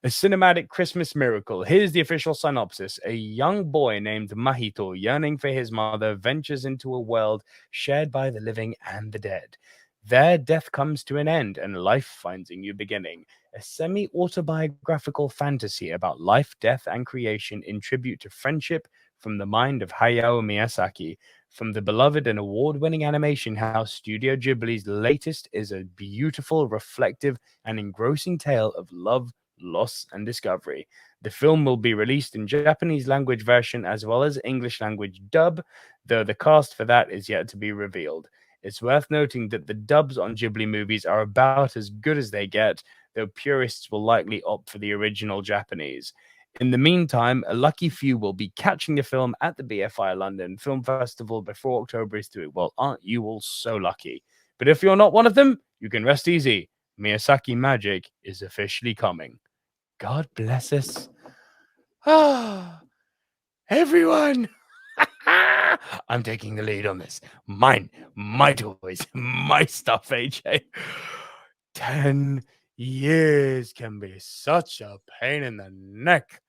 [SPEAKER 1] A cinematic Christmas miracle. Here's the official synopsis. A young boy named Mahito, yearning for his mother, ventures into a world shared by the living and the dead. There, death comes to an end and life finds a new beginning. A semi-autobiographical fantasy about life, death, and creation in tribute to friendship from the mind of Hayao Miyazaki. From the beloved and award-winning animation house Studio Ghibli's latest is a beautiful, reflective, and engrossing tale of love, loss, and discovery. The film will be released in Japanese language version as well as English language dub, though the cast for that is yet to be revealed. It's worth noting that the dubs on Ghibli movies are about as good as they get, though purists will likely opt for the original Japanese. In the meantime, a lucky few will be catching the film at the BFI London Film Festival before October is through. Well, aren't you all so lucky? But if you're not one of them, you can rest easy. Miyazaki magic is officially coming. God bless us. Ah, everyone. I'm taking the lead on this. Mine, my toys, my stuff, AJ. 10 years can be such a pain in the neck.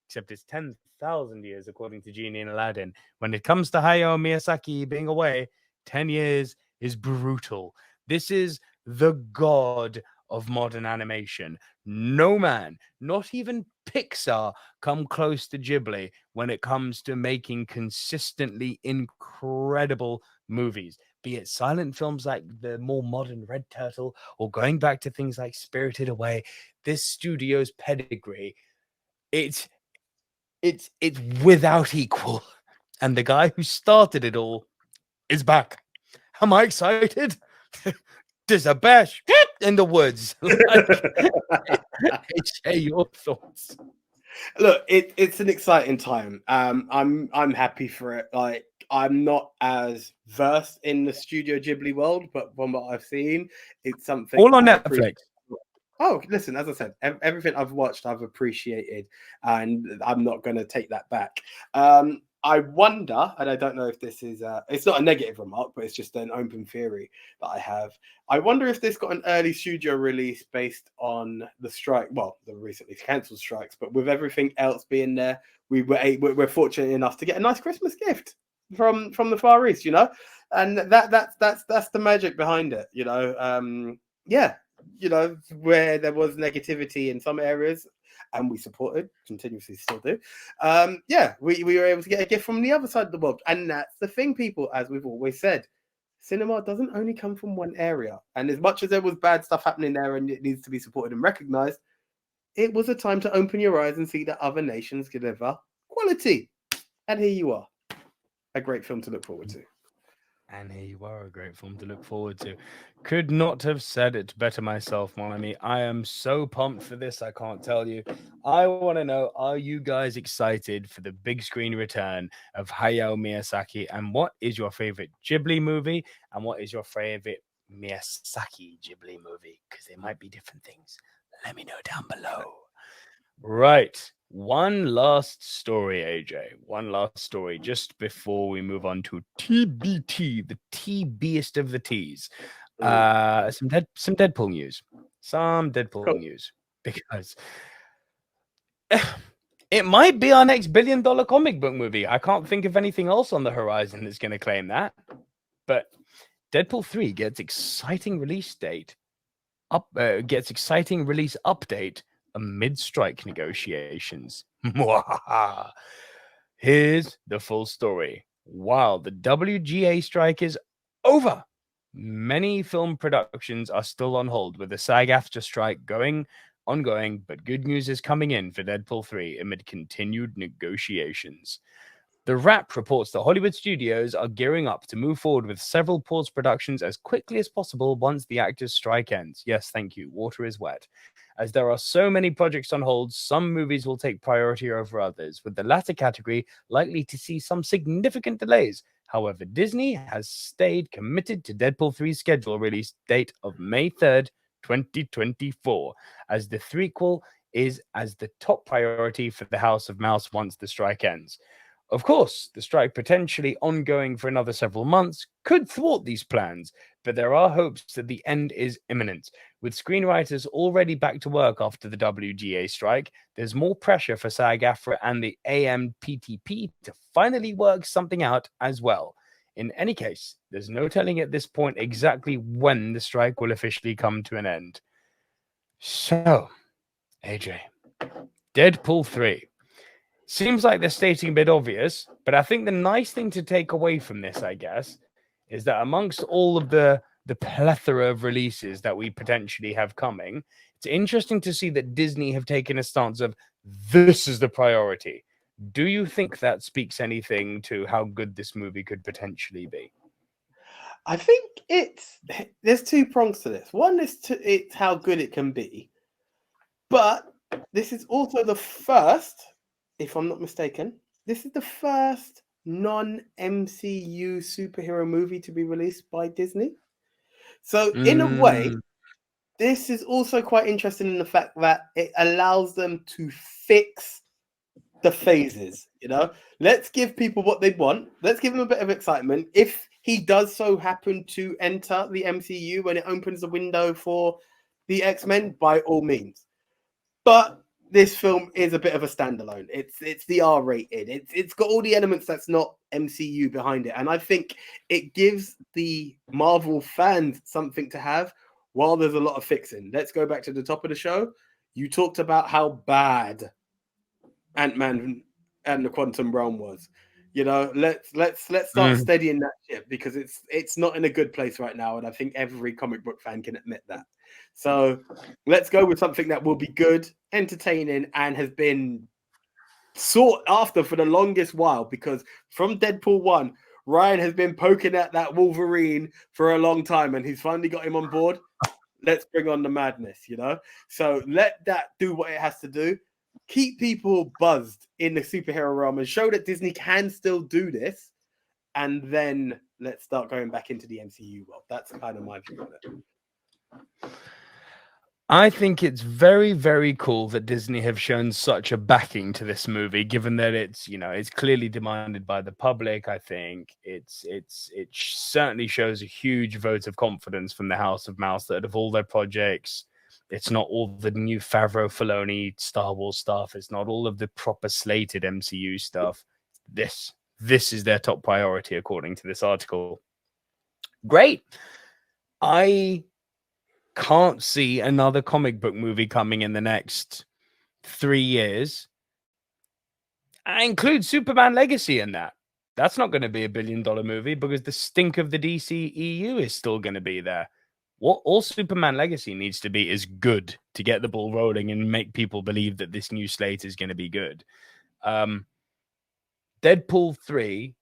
[SPEAKER 1] Except it's 10,000 years, according to Genie and Aladdin. When it comes to Hayao Miyazaki being away, 10 years is brutal. This is the god of modern animation. No man, not even Pixar, come close to Ghibli when it comes to making consistently incredible movies, be it silent films like the more modern Red Turtle or going back to things like Spirited Away. This studio's pedigree, it's without equal. And the guy who started it all is back. Am I excited? There's a bash in the woods. Share your thoughts.
[SPEAKER 2] Look, it's an exciting time. I'm happy for it. Like, I'm not as versed in the Studio Ghibli world, but from what I've seen, it's something
[SPEAKER 1] all on
[SPEAKER 2] I
[SPEAKER 1] Netflix.
[SPEAKER 2] Oh, listen, as I said, everything I've watched, I've appreciated, and I'm not going to take that back. I wonder, and I don't know if this is, it's not a negative remark, but it's just an open theory that I have. I wonder if this got an early studio release based on the strike, well, the recently cancelled strikes, but with everything else being there, we're fortunate enough to get a nice Christmas gift from the Far East, you know, and that's the magic behind it, you know. Yeah, you know, where there was negativity in some areas, and we supported, continuously still do. Yeah, we were able to get a gift from the other side of the world. And that's the thing, people, as we've always said, cinema doesn't only come from one area. And as much as there was bad stuff happening there and it needs to be supported and recognized, it was a time to open your eyes and see that other nations deliver quality. And here you are. A great film to look forward to.
[SPEAKER 1] And here you are, a great film to look forward to. Could not have said it better myself, mon ami. I am so pumped for this, I can't tell you. I want to know, are you guys excited for the big screen return of Hayao Miyazaki? And what is your favorite Ghibli movie? And what is your favorite Miyazaki Ghibli movie? Because they might be different things. Let me know down below. Right. One last story, AJ. One last story just before we move on to TBT, the TBest of the T's.
[SPEAKER 2] Mm.
[SPEAKER 1] Some Deadpool news. Some Deadpool
[SPEAKER 2] Cool.
[SPEAKER 1] news. Because it might be our next $1 billion comic book movie. I can't think of anything else on the horizon that's going to claim that. But Deadpool 3 gets exciting release update amid strike negotiations. Here's the full story. While the WGA strike is over, many film productions are still on hold with the SAG-AFTRA strike ongoing, but good news is coming in for Deadpool 3 amid continued negotiations. The Wrap reports that Hollywood studios are gearing up to move forward with several paused productions as quickly as possible once the actors' strike ends. Yes, thank you. Water is wet. As there are so many projects on hold, some movies will take priority over others, with the latter category likely to see some significant delays. However, Disney has stayed committed to Deadpool 3's schedule release date of May 3rd, 2024, as the threequel is as the top priority for the House of Mouse once the strike ends. Of course, the strike potentially ongoing for another several months could thwart these plans, but there are hopes that the end is imminent. With screenwriters already back to work after the WGA strike, there's more pressure for SAG-AFTRA and the AMPTP to finally work something out as well. In any case, there's no telling at this point exactly when the strike will officially come to an end. So, AJ, Deadpool 3. Seems like they're stating a bit obvious, but I think the nice thing to take away from this, I guess, is that amongst all of the plethora of releases that we potentially have coming, it's interesting to see that Disney have taken a stance of this is the priority. Do you think that speaks anything to how good this movie could potentially be?
[SPEAKER 2] I think there's two prongs to this. One is it's how good it can be, but this is also the first, if I'm not mistaken, this is the first non-MCU superhero movie to be released by Disney. So in a way,
[SPEAKER 1] Mm,
[SPEAKER 2] this is also quite interesting in the fact that it allows them to fix the phases. Let's give people what they want. Let's give them a bit of excitement. If he does so happen to enter the MCU when it opens the window for the X-Men, by all means. But this film is a bit of a standalone. It's the R-rated. It's got all the elements that's not MCU behind it, and I think it gives the Marvel fans something to have while there's a lot of fixing. Let's go back to the top of the show. You talked about how bad Ant-Man and the Quantum Realm was. Let's start
[SPEAKER 1] mm.
[SPEAKER 2] steadying that ship because it's not in a good place right now, and I think every comic book fan can admit that. So let's go with something that will be good, entertaining, and has been sought after for the longest while. Because from Deadpool 1, Ryan has been poking at that Wolverine for a long time, and he's finally got him on board. Let's bring on the madness. So let that do what it has to do. Keep people buzzed in the superhero realm and show that Disney can still do this. And then let's start going back into the MCU world. That's kind of my view on it.
[SPEAKER 1] I think it's very, very cool that Disney have shown such a backing to this movie, given that it's clearly demanded by the public. I think it certainly shows a huge vote of confidence from the House of Mouse that of all their projects, it's not all the new Favreau, Filoni, Star Wars stuff. It's not all of the proper slated MCU stuff. This is their top priority, according to this article. Great. I can't see another comic book movie coming in the next 3 years. I include Superman Legacy in that. That's not going to be a $1 billion movie because the stink of the DCEU is still going to be there. What all Superman Legacy needs to be is good to get the ball rolling and make people believe that this new slate is going to be good. Deadpool 3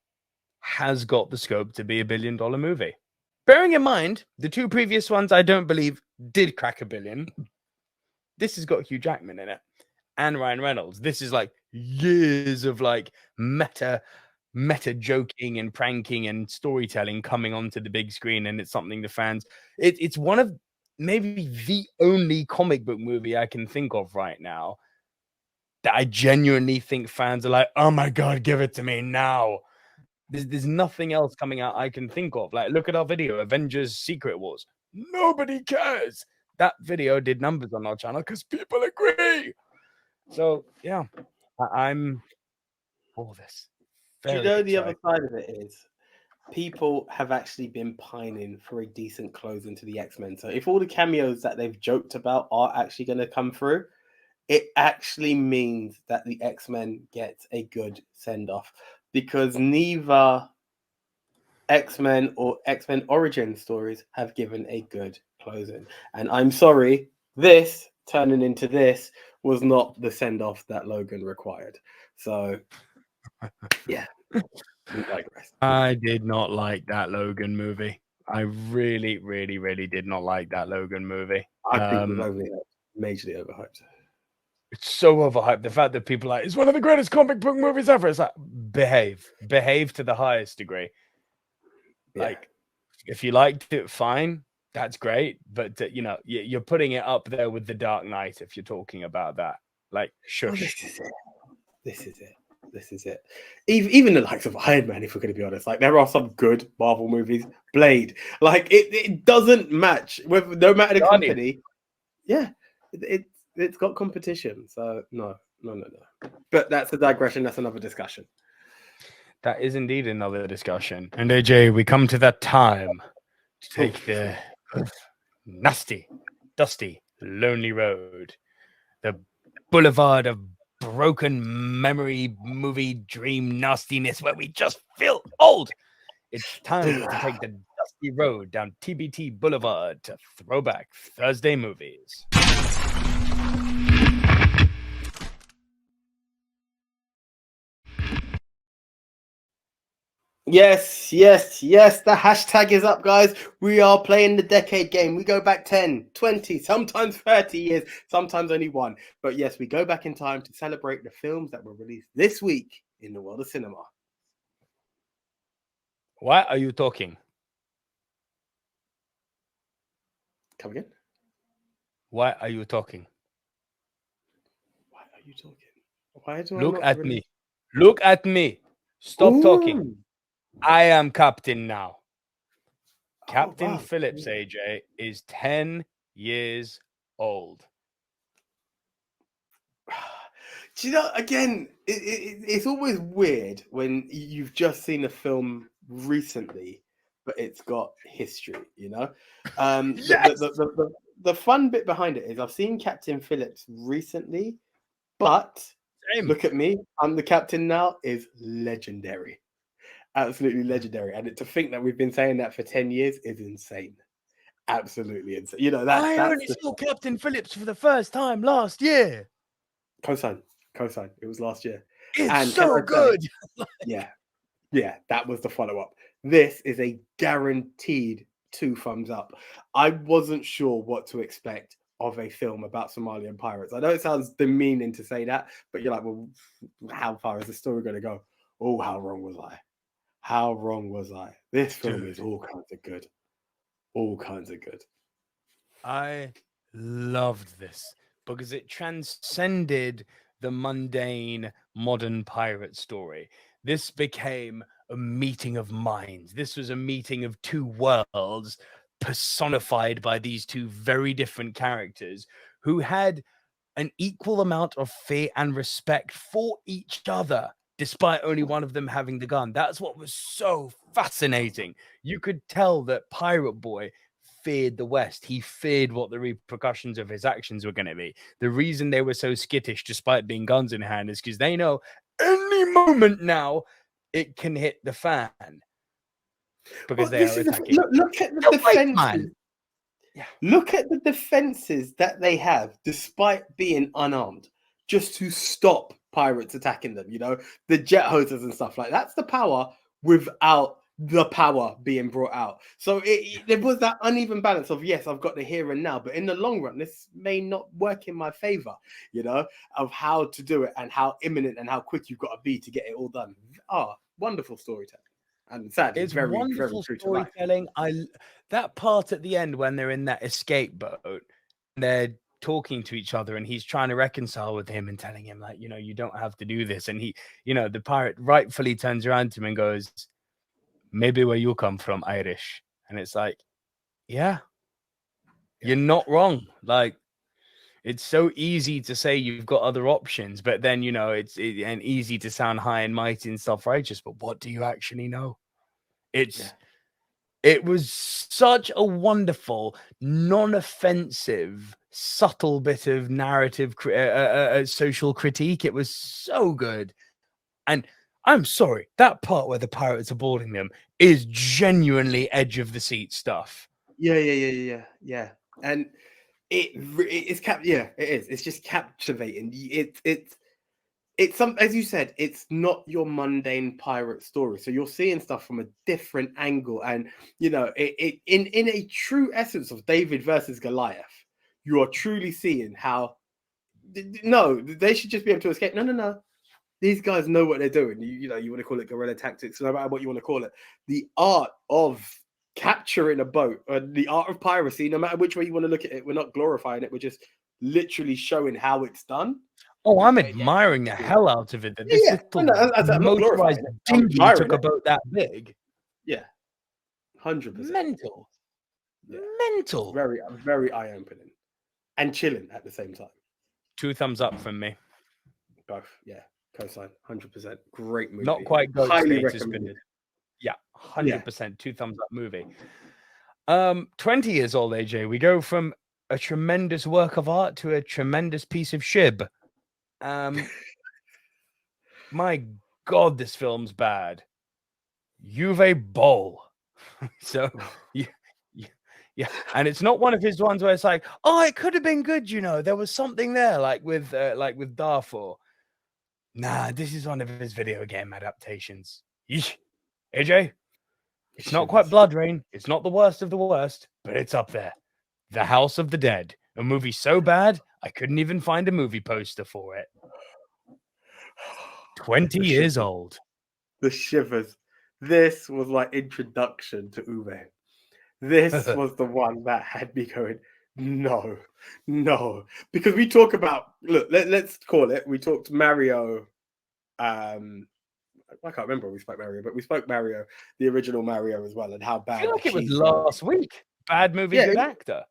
[SPEAKER 1] has got the scope to be a $1 billion movie. Bearing in mind, the two previous ones I don't believe did crack $1 billion. This has got Hugh Jackman in it and Ryan Reynolds. This is like years of like meta joking and pranking and storytelling coming onto the big screen, and it's something the fans. It's one of maybe the only comic book movie I can think of right now that I genuinely think fans are like, oh my god, give it to me now. There's nothing else coming out I can think of. Like, look at our video, Avengers Secret Wars. Nobody cares. That video did numbers on our channel because people agree. So yeah, I'm for this.
[SPEAKER 2] Do you
[SPEAKER 1] Very
[SPEAKER 2] know the
[SPEAKER 1] excited.
[SPEAKER 2] other side of it is people have actually been pining for a decent close into the X-Men. So if all the cameos that they've joked about are actually going to come through, it actually means that the X-Men get a good send-off, because neither X-Men or X-Men origin stories have given a good closing. And I'm sorry, this turning into this was not the send-off that Logan required. So yeah, we digress.
[SPEAKER 1] I did not like that Logan movie. I really, really, really did not like that Logan movie.
[SPEAKER 2] I think it was only majorly overhyped.
[SPEAKER 1] It's so overhyped. The fact that people are like, it's one of the greatest comic book movies ever. It's like, behave to the highest degree.
[SPEAKER 2] Yeah.
[SPEAKER 1] Like, if you liked it, fine, that's great. But you know, you're putting it up there with The Dark Knight if you're talking about that. Like, shush.
[SPEAKER 2] This is it. Even the likes of Iron Man, if we're going to be honest, like there are some good Marvel movies. Blade, like it doesn't match with no matter the company. Yeah, it's got competition. So no. But that's a digression. That's another discussion.
[SPEAKER 1] That is indeed another discussion. And AJ, we come to that time to take the nasty, dusty, lonely road, the boulevard of broken memory movie dream nastiness where we just feel old. It's time to take the dusty road down TBT Boulevard to Throwback Thursday movies.
[SPEAKER 2] Yes. The hashtag is up, guys. We are playing the decade game. We go back 10, 20, sometimes 30 years, sometimes only one. But yes, we go back in time to celebrate the films that were released this week in the world of cinema.
[SPEAKER 1] Why are you talking?
[SPEAKER 2] Come again?
[SPEAKER 1] Why are you talking?
[SPEAKER 2] Why are you talking? Why do
[SPEAKER 1] Look
[SPEAKER 2] I
[SPEAKER 1] at me. Look at me. Stop talking. I am captain now. Captain Phillips, AJ, is 10 years old.
[SPEAKER 2] Do you know, again, it's always weird when you've just seen a film recently, but it's got history, you know?
[SPEAKER 1] Yes!
[SPEAKER 2] The fun bit behind it is I've seen Captain Phillips recently, but look at me, I'm the captain now, is legendary. Absolutely legendary. And to think that we've been saying that for 10 years is insane. Absolutely insane. You know,
[SPEAKER 1] I only saw Captain Phillips for the first time last year.
[SPEAKER 2] Cosign. It was last year.
[SPEAKER 1] It's so good.
[SPEAKER 2] Yeah, that was the follow-up. This is a guaranteed 2 thumbs up. I wasn't sure what to expect of a film about Somalian pirates. I know it sounds demeaning to say that, but you're like, well, how far is the story going to go? Oh, how wrong was I? How wrong was I? This film is all kinds of good. All kinds of good.
[SPEAKER 1] I loved this because it transcended the mundane modern pirate story. This became a meeting of minds. This was a meeting of 2 worlds personified by these 2 very different characters who had an equal amount of fear and respect for each other, despite only one of them having the gun. That's what was so fascinating. You could tell that Pirate Boy feared the West. He feared what the repercussions of his actions were going to be. The reason they were so skittish, despite being guns in hand, is because they know any moment now it can hit the fan. Because they are attacking.
[SPEAKER 2] Look at the defenses. Yeah. Look at the defenses that they have, despite being unarmed, just to stop pirates attacking them. You know, the jet hoses and stuff like that. That's the power without the power being brought out. So there was that uneven balance of, yes, I've got the here and now, but in the long run, this may not work in my favor, you know, of how to do it and how imminent and how quick you've got to be to get it all done. Wonderful storytelling. And sadly,
[SPEAKER 1] It's
[SPEAKER 2] very, very
[SPEAKER 1] wonderful
[SPEAKER 2] true to life.
[SPEAKER 1] storytelling. That part at the end when they're in that escape boat, they're talking to each other and he's trying to reconcile with him and telling him, like, you know, you don't have to do this. And he, you know, the pirate rightfully turns around to him and goes, maybe where you come from, Irish. And it's like, yeah, you're not wrong. Like, it's so easy to say you've got other options, but then, you know, and easy to sound high and mighty and self-righteous, but what do you actually know? It was such a wonderful, non-offensive, subtle bit of narrative, social critique. It was so good. And I'm sorry, that part where the pirates are boarding them is genuinely edge of the seat stuff.
[SPEAKER 2] Yeah. And it's it is. It's just captivating. It's some, as you said, it's not your mundane pirate story. So you're seeing stuff from a different angle, and you know, in a true essence of David versus Goliath, you are truly seeing how no, they should just be able to escape. No. These guys know what they're doing. You know, you want to call it guerrilla tactics, no matter what you want to call it. The art of capturing a boat, the art of piracy, no matter which way you want to look at it, we're not glorifying it. We're just literally showing how it's done.
[SPEAKER 1] Oh, I'm admiring the hell out of it. That this little motorized dinghy took a boat that big.
[SPEAKER 2] Yeah, 100%.
[SPEAKER 1] Mental.
[SPEAKER 2] Very, very eye-opening and chilling at the same time.
[SPEAKER 1] 2 thumbs up from me.
[SPEAKER 2] Both, yeah. Cosign, 100%. Great movie.
[SPEAKER 1] Not quite goat
[SPEAKER 2] highly
[SPEAKER 1] status,
[SPEAKER 2] recommended.
[SPEAKER 1] Yeah, 100%. 2 thumbs up movie. 20 years old, AJ. We go from a tremendous work of art to a tremendous piece of shib. My God, this film's bad. Uwe Boll. So, yeah, and it's not one of his ones where it's like, oh, it could have been good, you know. There was something there, like with Darfur. Nah, this is one of his video game adaptations. Yeesh. AJ, it's not quite Blood Rain. It's not the worst of the worst, but it's up there. The House of the Dead, a movie so bad I couldn't even find a movie poster for it. 20 years old.
[SPEAKER 2] The shivers. This was my introduction to Uwe. This was the one that had me going, no. Because we talk about, look, let's call it, we talked Mario, I can't remember when we spoke Mario, but we spoke Mario, the original Mario as well, and how bad.
[SPEAKER 1] I feel like it was last week. Bad movie, good actor.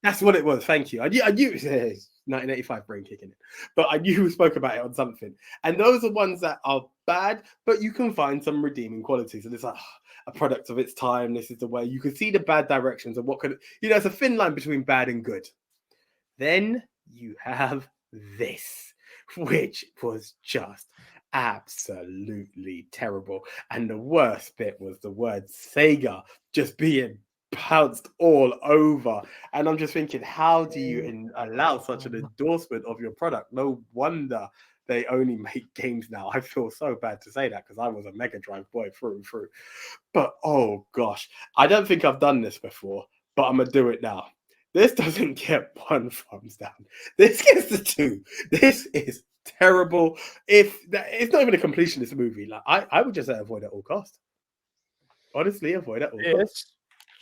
[SPEAKER 2] That's what it was. Thank you. I knew 1985 brain kicking it, but I knew we spoke about it on something. And those are ones that are bad, but you can find some redeeming qualities. And it's like a product of its time. This is the way you can see the bad directions of what could, you know, it's a thin line between bad and good. Then you have this, which was just absolutely terrible. And the worst bit was the word Sega just being pounced all over, and I'm just thinking, how do you allow such an endorsement of your product? No wonder they only make games now. I feel so bad to say that because I was a Mega Drive boy through and through. But oh gosh, I don't think I've done this before, but I'm gonna do it now. This doesn't get 1 thumbs down. This gets the 2. This is terrible. It's not even a completionist movie. Like I would just say avoid at all costs. Honestly, avoid at all costs.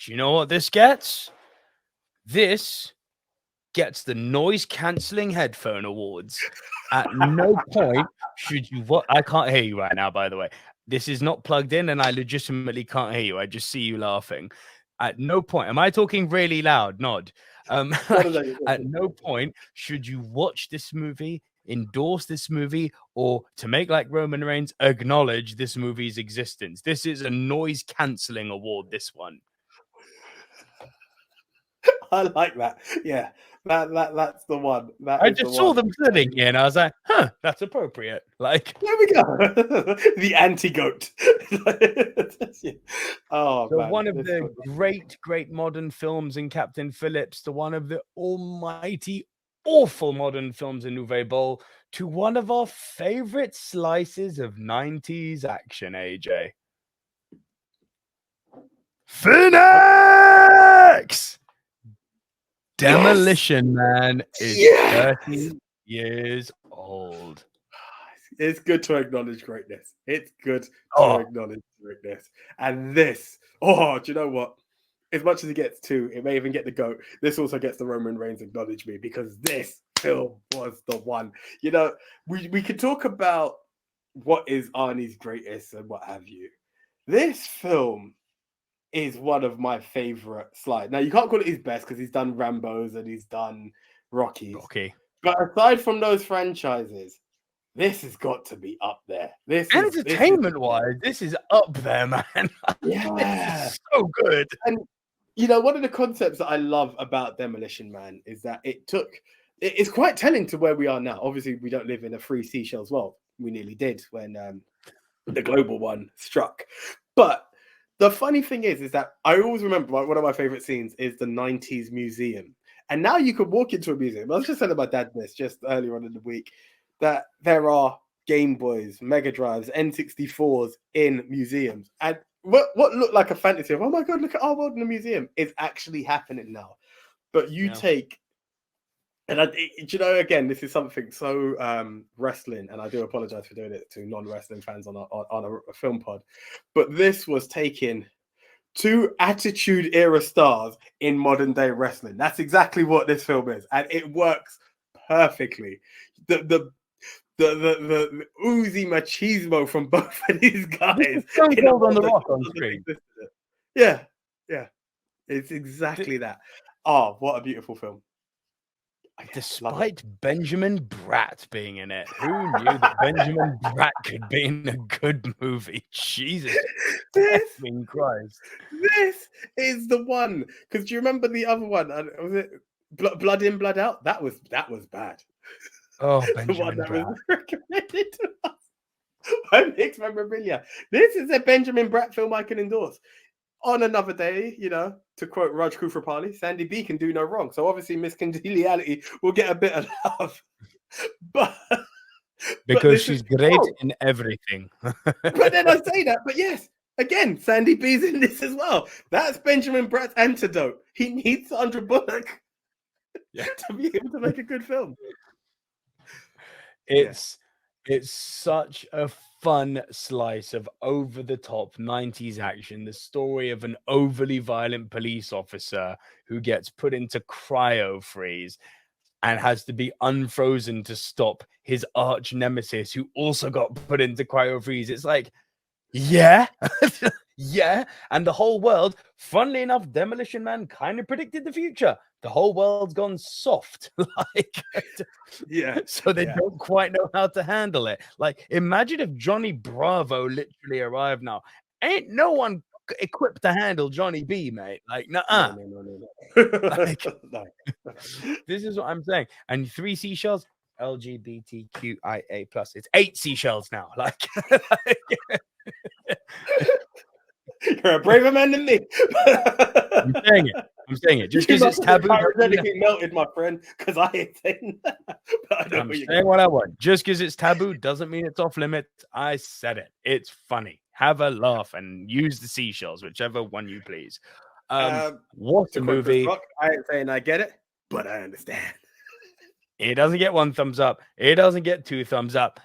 [SPEAKER 1] Do you know what this gets? This gets the noise cancelling headphone awards. At no point should you I can't hear you right now, by the way. This is not plugged in and I legitimately can't hear you. I just see you laughing. At no point, am I talking really loud? Nod. At no point should you watch this movie, endorse this movie, or to make like Roman Reigns, acknowledge this movie's existence. This is a noise cancelling award, this one.
[SPEAKER 2] I like that. Yeah, that's the one.
[SPEAKER 1] I just saw them sitting here, and I was like, "Huh, that's appropriate." Like,
[SPEAKER 2] there we go. The anti-goat. Oh,
[SPEAKER 1] so
[SPEAKER 2] man.
[SPEAKER 1] One of the great modern films in Captain Phillips, to one of the almighty awful modern films in Uwe Boll, to one of our favorite slices of 90s action, AJ. Phoenix! Demolition Man is 30 years old.
[SPEAKER 2] It's good to acknowledge greatness. It's good to acknowledge greatness. And this, do you know what? As much as it gets two, it may even get the GOAT. This also gets the Roman Reigns acknowledge me, because this film was the one. You know, we could talk about what is Arnie's greatest and what have you. This film is one of my favorite slides. Now, you can't call it his best because he's done Rambos and he's done Rockies.
[SPEAKER 1] Okay.
[SPEAKER 2] But aside from those franchises, this has got to be up there.
[SPEAKER 1] Entertainment-wise, this is up there, man.
[SPEAKER 2] Yeah.
[SPEAKER 1] This is so good.
[SPEAKER 2] And, you know, one of the concepts that I love about Demolition Man is that it's quite telling to where we are now. Obviously, we don't live in a free seashells world. We nearly did when the global one struck. But the funny thing is that I always remember one of my favorite scenes is the 90s museum. And now you could walk into a museum. I was just telling my dad this just earlier on in the week, that there are Game Boys, Mega Drives, N64s in museums. And what looked like a fantasy of, oh my God, look at our world in a museum, is actually happening now. But you take, and you know, again, this is something so wrestling, and I do apologize for doing it to non-wrestling fans on a film pod, but this was taking two Attitude Era stars in modern day wrestling. That's exactly what this film is, and it works perfectly. The oozy machismo from both of these guys.
[SPEAKER 1] On the Rock on screen.
[SPEAKER 2] Yeah, it's exactly that. Oh, what a beautiful film!
[SPEAKER 1] Despite Benjamin Bratt being in it, who knew that Benjamin Bratt could be in a good movie? Jesus Christ!
[SPEAKER 2] This is the one. Because do you remember the other one? Was it Blood In, Blood Out? That was bad.
[SPEAKER 1] Oh,
[SPEAKER 2] The one
[SPEAKER 1] Benjamin
[SPEAKER 2] that
[SPEAKER 1] Bratt.
[SPEAKER 2] was recommended to us by mixed memorabilia. This is a Benjamin Bratt film I can endorse. On another day, you know, to quote Raj Kufrapali, Sandy B can do no wrong. So obviously Miss Congeniality will get a bit of love.
[SPEAKER 1] Because she's great in everything.
[SPEAKER 2] But then I say that, but yes, again, Sandy B's in this as well. That's Benjamin Bratt's antidote. He needs Sandra Bullock to be able to make a good film.
[SPEAKER 1] It's such a fun slice of over-the-top 90s action. The story of an overly violent police officer who gets put into cryo freeze and has to be unfrozen to stop his arch nemesis, who also got put into cryo freeze. It's like, yeah. And the whole world, funnily enough, Demolition Man kind of predicted the future. The whole world's gone soft. So they don't quite know how to handle it. Like, imagine if Johnny Bravo literally arrived now. Ain't no one equipped to handle Johnny B, mate. Like, nuh-uh. No. This is what I'm saying. And 3 seashells, LGBTQIA+. It's 8 seashells now. Like
[SPEAKER 2] you're a braver man than me.
[SPEAKER 1] I'm saying it. Just because it's taboo.
[SPEAKER 2] Melted, my friend, because I ain't saying that.
[SPEAKER 1] I'm saying what I want. Just because it's taboo doesn't mean it's off limits. I said it. It's funny. Have a laugh and use the seashells, whichever one you please. What a movie.
[SPEAKER 2] Rock, I ain't saying I get it, but I understand.
[SPEAKER 1] It doesn't get 1 thumbs up. It doesn't get 2 thumbs up.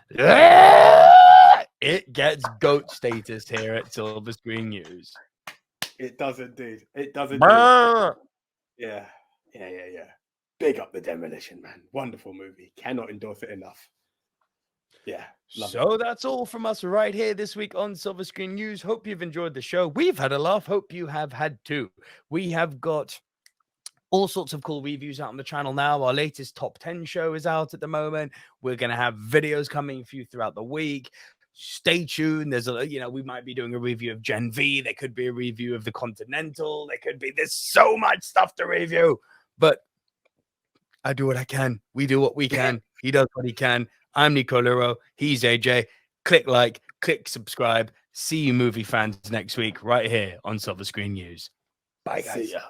[SPEAKER 1] It gets GOAT status here at Silver Screen News.
[SPEAKER 2] It does indeed. It does indeed. Yeah. Big up the Demolition Man. Wonderful movie. Cannot endorse it enough. Yeah.
[SPEAKER 1] So that's all from us right here this week on Silver Screen News. Hope you've enjoyed the show. We've had a laugh. Hope you have had too. We have got all sorts of cool reviews out on the channel now. Our latest top 10 show is out at the moment. We're going to have videos coming for you throughout the week. Stay tuned. We might be doing a review of Gen V. There could be a review of the Continental. There's so much stuff to review. But I do what I can. We do what we can. He does what he can. I'm Nico Luro. He's AJ. Click like, click subscribe. See you movie fans next week right here on Silver Screen News. Bye, guys.
[SPEAKER 2] See ya.